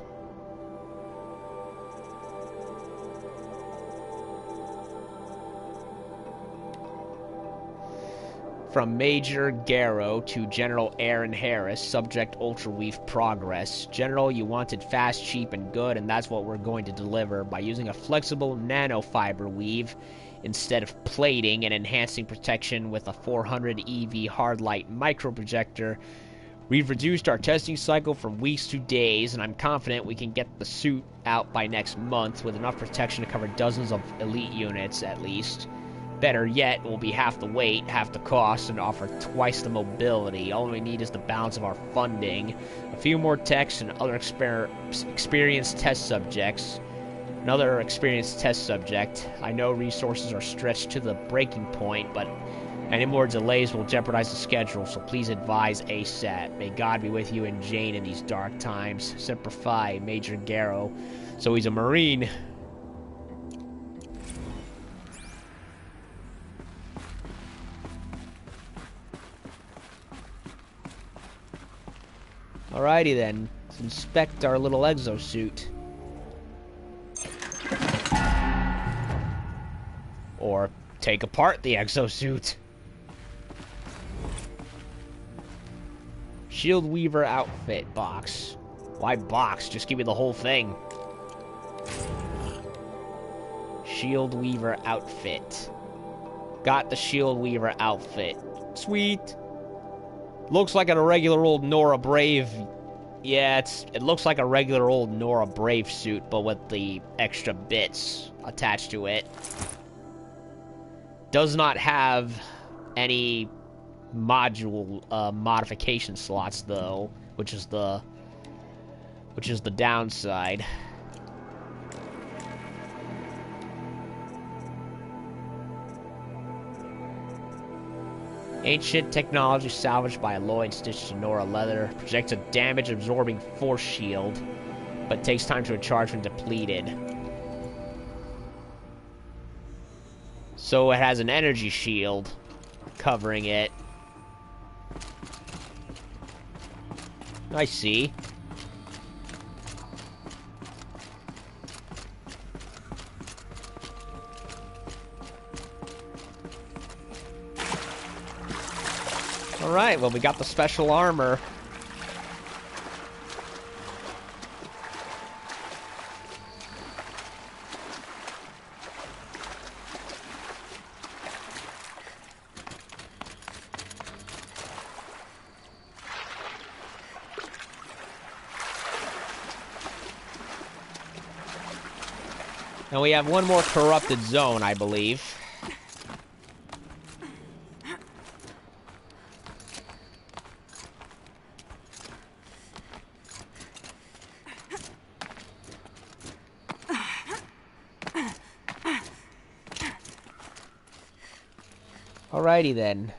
From Major Garrow to General Aaron Harris, subject Ultra Weave progress. General, you wanted fast, cheap, and good, and that's what we're going to deliver by using a flexible nanofiber weave instead of plating and enhancing protection with a 400 EV hardlight microprojector. We've reduced our testing cycle from weeks to days, and I'm confident we can get the suit out by next month with enough protection to cover dozens of elite units at least. Better yet, it will be half the weight, half the cost, and offer twice the mobility. All we need is the balance of our funding, a few more techs, and other experienced test subjects. Another experienced test subject. I know resources are stretched to the breaking point, but any more delays will jeopardize the schedule, so please advise ASAP. May God be with you and Jane in these dark times. Semper Fi, Major Garrow. So he's a Marine. Alrighty then, let's inspect our little exosuit. Or take apart the exosuit. Shield Weaver outfit box. Why box? Just give me the whole thing. Shield Weaver outfit. Got the Shield Weaver outfit. Sweet. Looks like a regular old Nora Brave. Yeah, it looks like a regular old Nora Brave suit, but with the extra bits attached to it. Does not have any module modification slots though, which is the downside. Ancient technology salvaged by alloy and stitched to Nora leather. Projects a damage-absorbing force shield, but takes time to recharge when depleted. So it has an energy shield covering it. I see. Alright, well, we got the special armor. And we have one more corrupted zone, I believe. Alrighty then.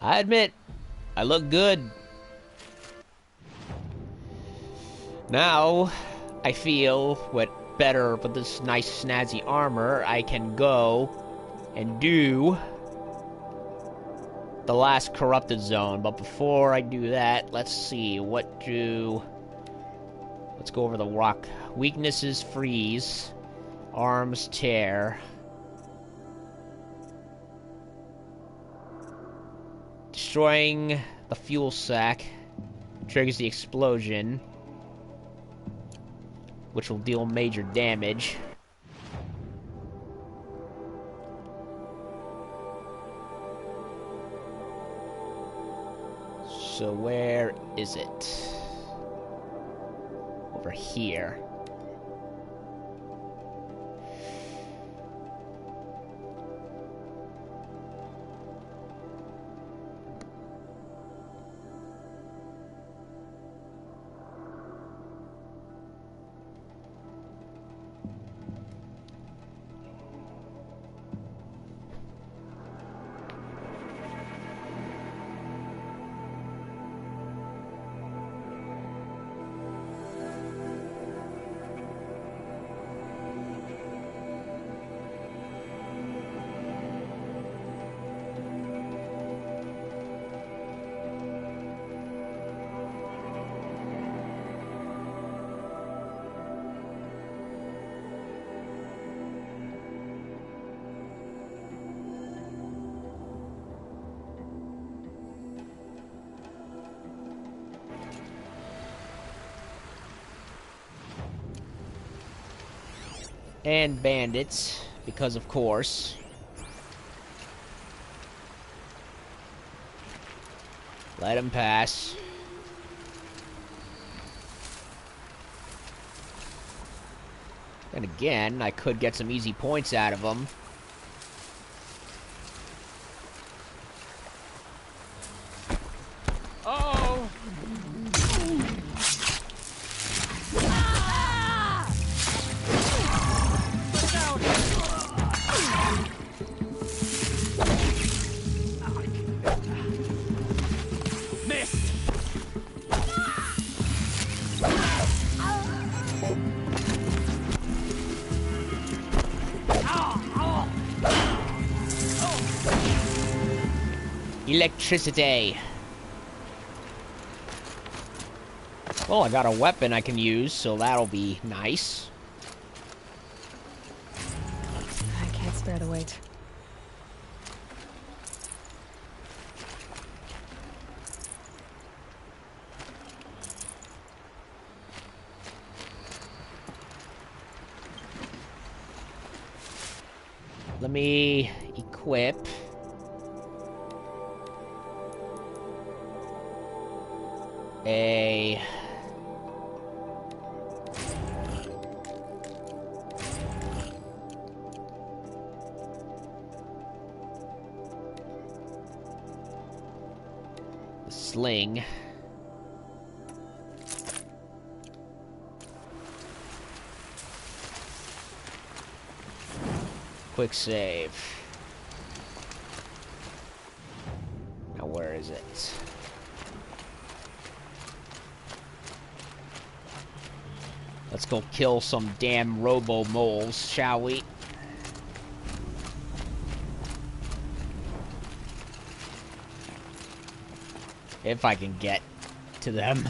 I admit, I look good. Now, I feel with this nice snazzy armor, I can go and do the last corrupted zone. But before I do that, let's see, let's go over the rock. Weaknesses, freeze. Arms, tear. Destroying the fuel sack triggers the explosion, which will deal major damage. So where is it? Over here. And bandits, because of course. Let him pass. And again, I could get some easy points out of him. Oh! Missed! Electricity. Well, I got a weapon I can use, so that'll be nice. I can't spare the weight. Let me equip. A sling. Quick save. Now where is it? Let's go kill some damn robo-moles, shall we? If I can get to them.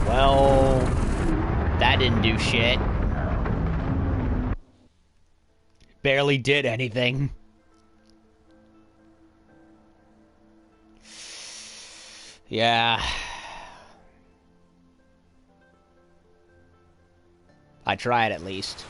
Well, that didn't do shit. Barely did anything. Yeah. I tried at least.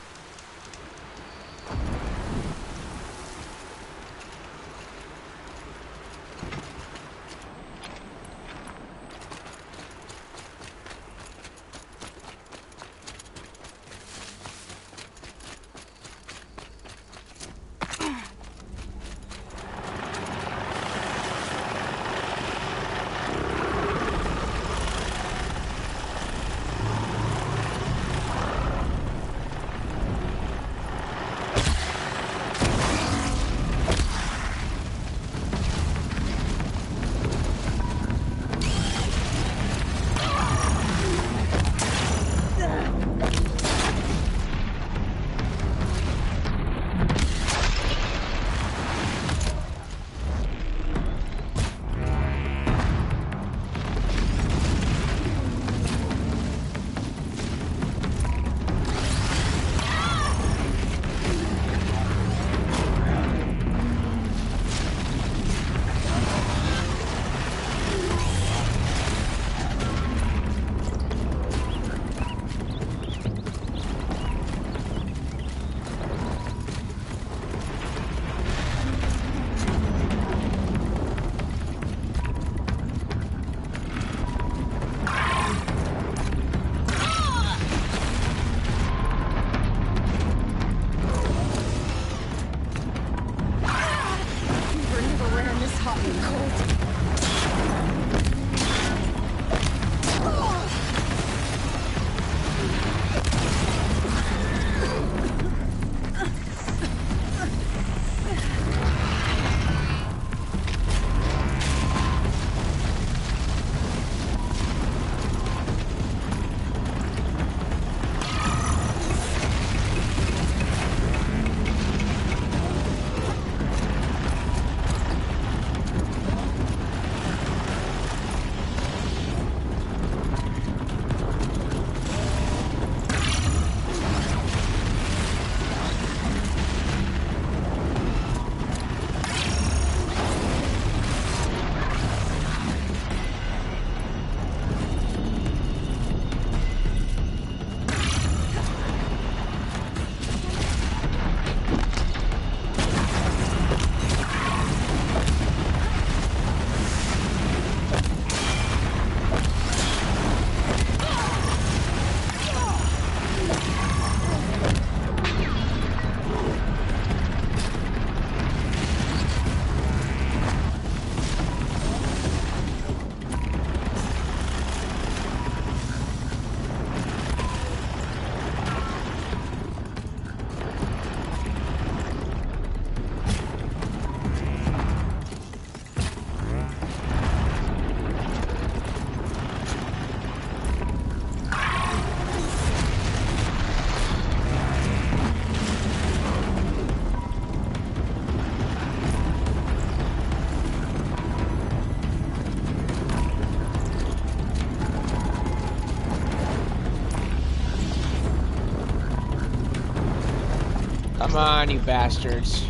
Come on, you bastards.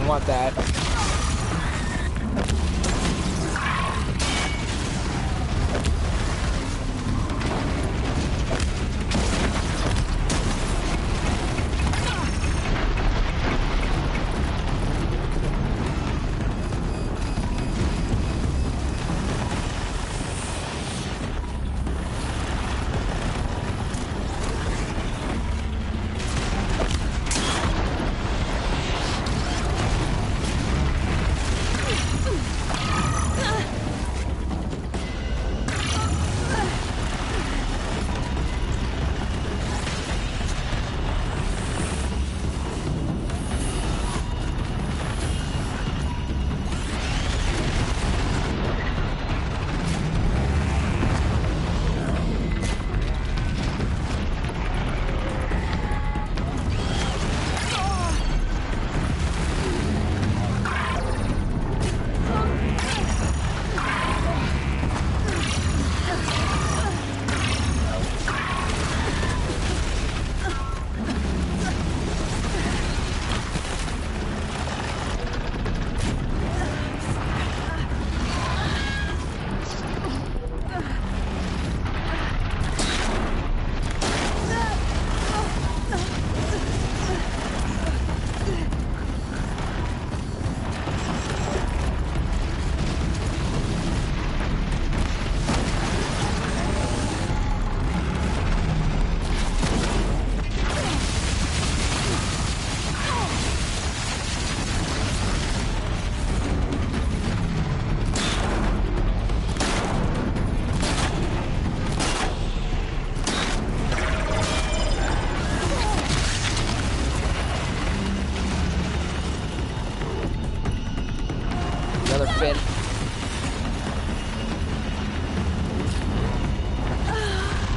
Want that.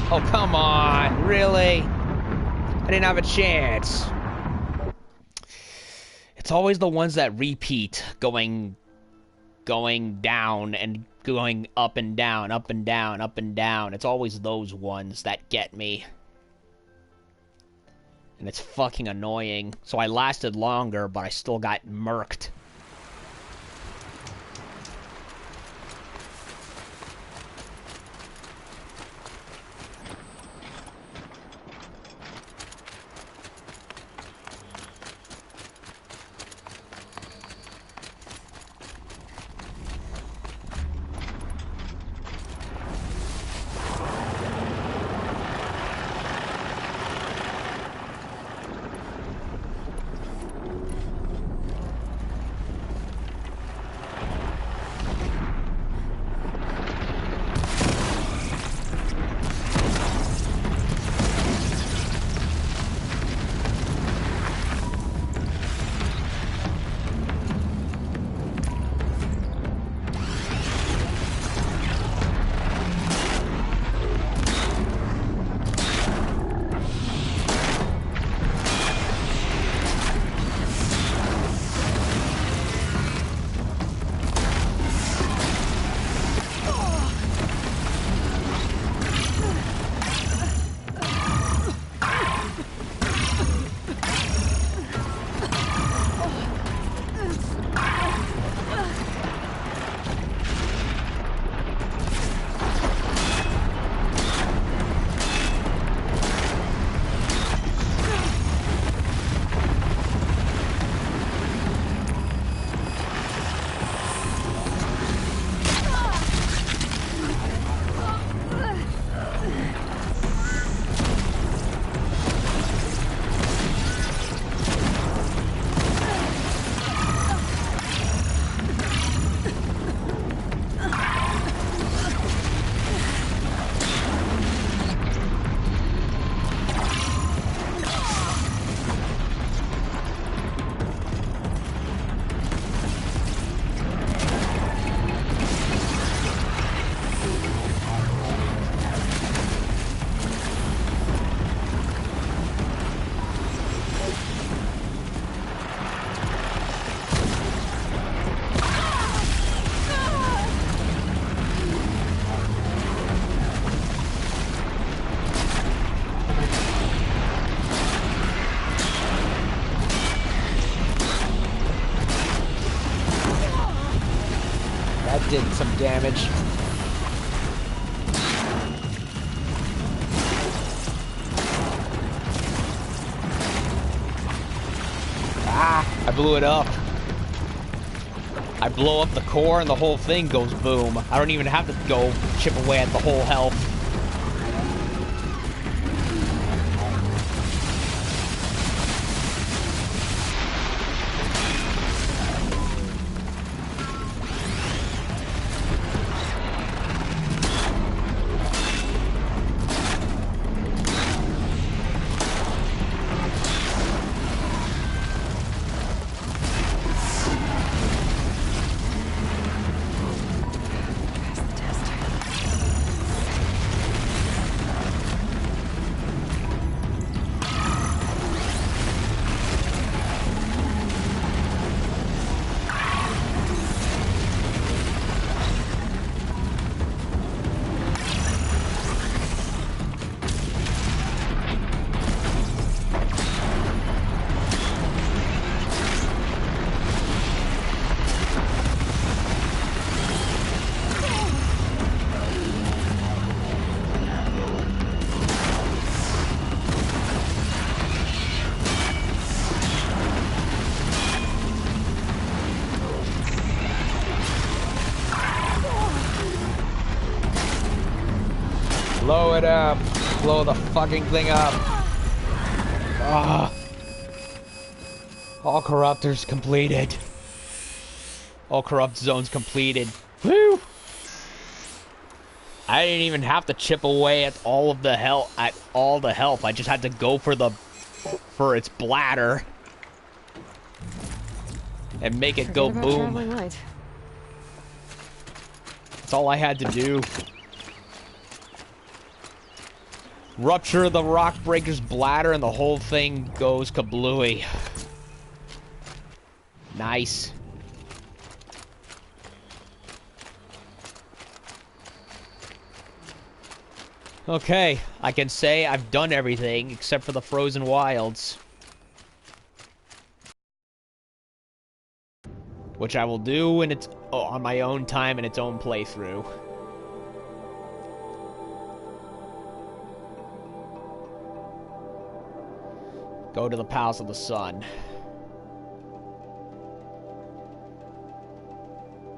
Oh, come on. Really? I didn't have a chance. It's always the ones that repeat, going down and going up and down, up and down, up and down. It's always those ones that get me. And it's fucking annoying. So I lasted longer, but I still got murked. did some damage. Ah, I blew it up. I blow up the core and the whole thing goes boom. I don't even have to go chip away at the whole health. Blow it up. Blow the fucking thing up. Ah. All corruptors completed. All corrupt zones completed. Woo! I didn't even have to chip away at all of the health. I just had to go for its bladder and make it go boom. That's all I had to do. Rupture the rock breaker's bladder and the whole thing goes kablooey. Nice. Okay, I can say I've done everything except for the frozen wilds. Which I will do on my own time in its own playthrough. Go to the Palace of the Sun.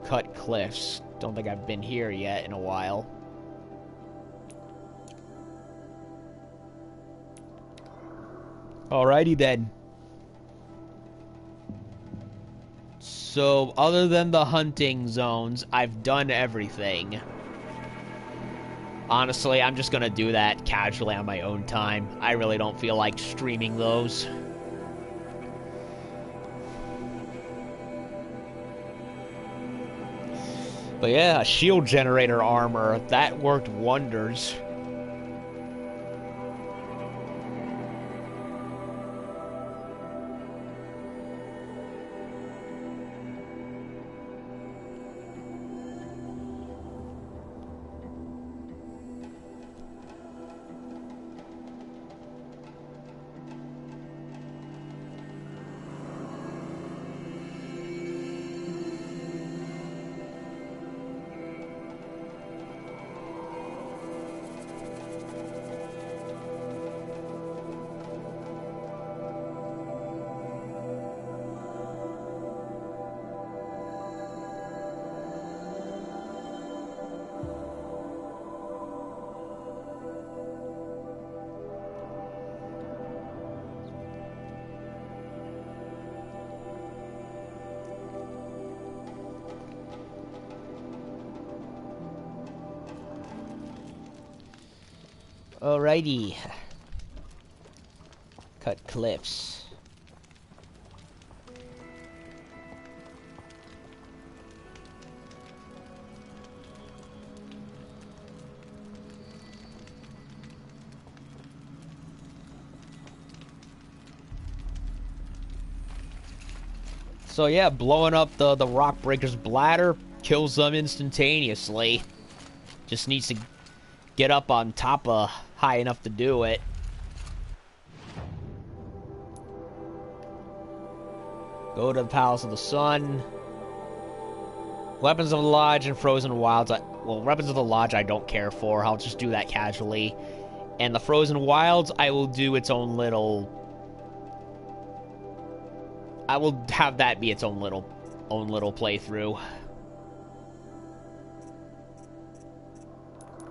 Cut cliffs. Don't think I've been here yet in a while. Alrighty then. So, other than the hunting zones, I've done everything. Honestly, I'm just gonna do that casually on my own time. I really don't feel like streaming those. But yeah, shield generator armor, that worked wonders. Alrighty. Cut cliffs. So yeah, blowing up the rock breaker's bladder kills them instantaneously. Just needs to get up on top of high enough to do it. Go to the Palace of the Sun. Weapons of the Lodge and Frozen Wilds. Well, Weapons of the Lodge I don't care for. I'll just do that casually. And the Frozen Wilds, I will do its own little... I will have that be its own little playthrough.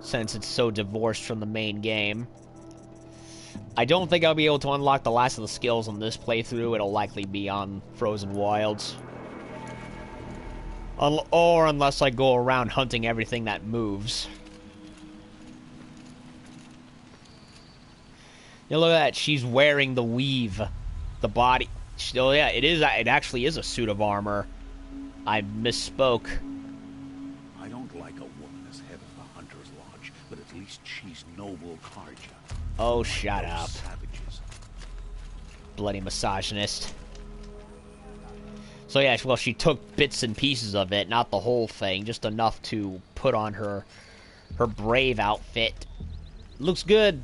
Since it's so divorced from the main game. I don't think I'll be able to unlock the last of the skills on this playthrough. It'll likely be on Frozen Wilds. Or unless I go around hunting everything that moves. You know, look at that. She's wearing the weave. The body. Oh yeah, it is. It actually is a suit of armor. I misspoke. I don't like a woman as head of the Hunter's Lodge, but at least she's noble Karja. Oh, shut up. Savages. Bloody misogynist. So yeah, well, she took bits and pieces of it, not the whole thing, just enough to put on her brave outfit. Looks good.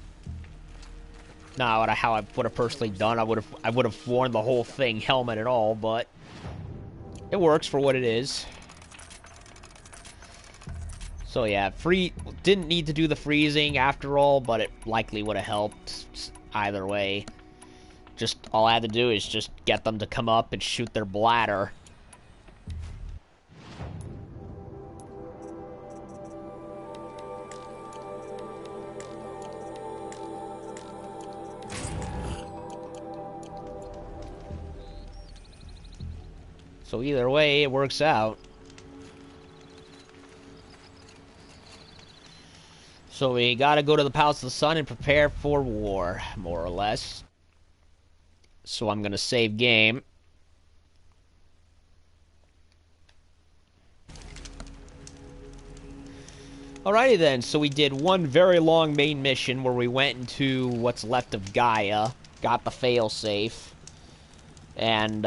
Not how I would have personally done. I would have worn the whole thing, helmet and all, but it works for what it is. So yeah, didn't need to do the freezing after all, but it likely would have helped either way. Just all I had to do is just get them to come up and shoot their bladder. So either way, it works out. So we gotta go to the Palace of the Sun and prepare for war, more or less. So I'm gonna save game. Alrighty then, so we did one very long main mission where we went into what's left of Gaia, got the failsafe, and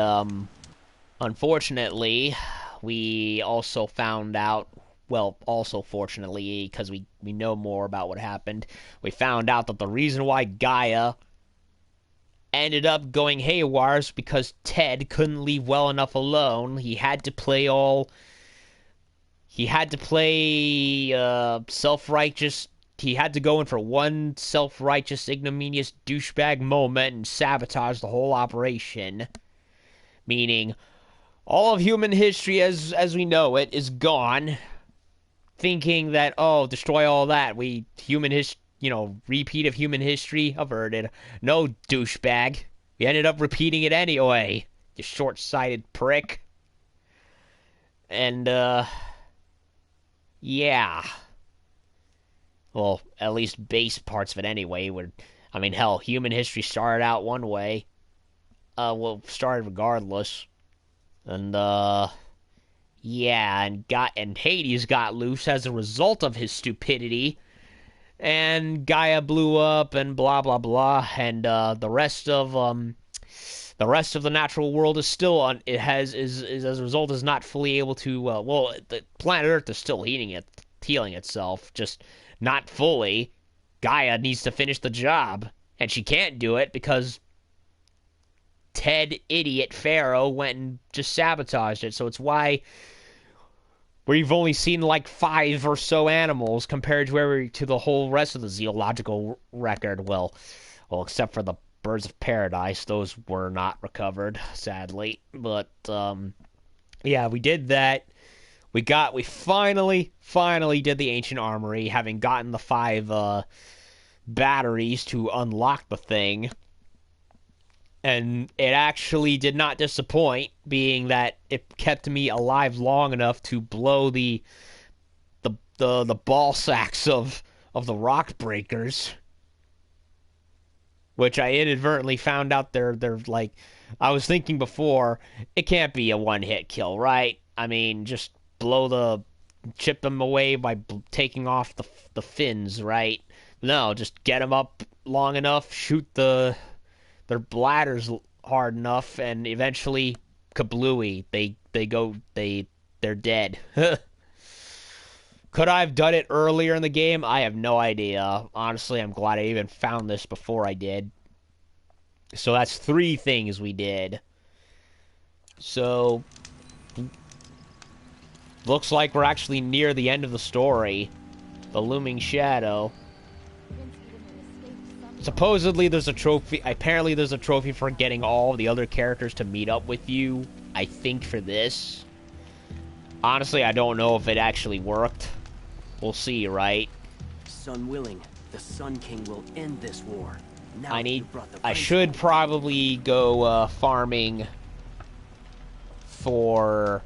unfortunately, we also found out, well, also fortunately, because we know more about what happened, we found out that the reason why Gaia ended up going haywire is because Ted couldn't leave well enough alone. He had to play self-righteous. He had to go in for one self-righteous, ignominious douchebag moment and sabotage the whole operation. Meaning, all of human history as we know it is gone. Thinking that, oh, destroy all that. Repeat of human history averted. No, douchebag. We ended up repeating it anyway. You short-sighted prick. And, yeah. Well, at least base parts of it anyway. Hell, human history started out one way. Started regardless. And, yeah, and Hades got loose as a result of his stupidity. And Gaia blew up and blah blah blah, and the rest of the natural world is still as a result is not fully able to the planet Earth is still healing itself, just not fully. Gaia needs to finish the job, and she can't do it because Ted idiot Pharaoh went and just sabotaged it. So it's why we've only seen like 5 or so animals compared to the whole rest of the zoological record. Well, except for the birds of paradise, those were not recovered, sadly. But yeah, we did that. We finally did the ancient armory, having gotten the 5 batteries to unlock the thing. And it actually did not disappoint, being that it kept me alive long enough to blow the ball sacks of the rock breakers, which I inadvertently found out they're like, I was thinking before, it can't be a one-hit kill, right? I mean, just chip them away by taking off the fins, right? No, just get them up long enough, shoot their bladders hard enough, and eventually, kablooey, they're dead. Could I have done it earlier in the game? I have no idea. Honestly, I'm glad I even found this before I did. So that's 3 things we did. So Looks like we're actually near the end of the story. The Looming Shadow. Supposedly there's a trophy, apparently there's a trophy for getting all the other characters to meet up with you, I think for this. Honestly, I don't know if it actually worked. We'll see, right? Sun willing, the Sun King will end this war. Now I should probably go farming for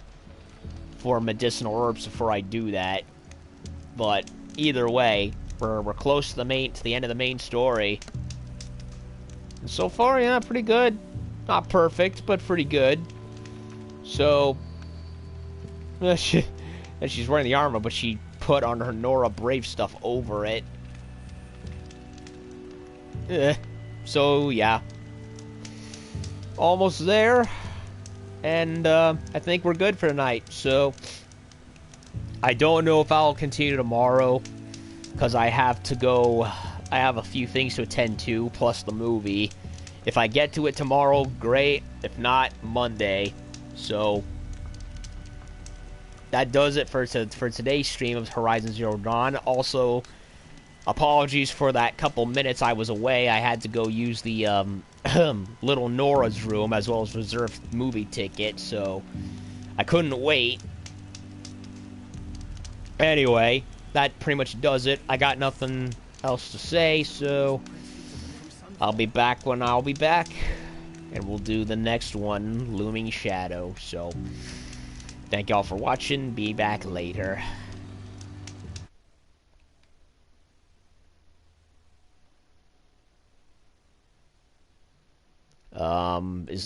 medicinal herbs before I do that. But either way, we're close to the end of the main story. And so far, yeah, pretty good. Not perfect, but pretty good. So, she's wearing the armor, but she put on her Nora Brave stuff over it. So, yeah. Almost there. And, I think we're good for tonight. So, I don't know if I'll continue tomorrow, because I have to go, I have a few things to attend to, plus the movie. If I get to it tomorrow, great. If not, Monday. So, that does it for today's stream of Horizon Zero Dawn. Also, apologies for that couple minutes I was away. I had to go use the little Nora's room as well as reserve movie ticket, so I couldn't wait. Anyway, that pretty much does it. I got nothing else to say, so I'll be back when I'll be back, and we'll do the next one, Looming Shadow. So, thank y'all for watching. Be back later. Is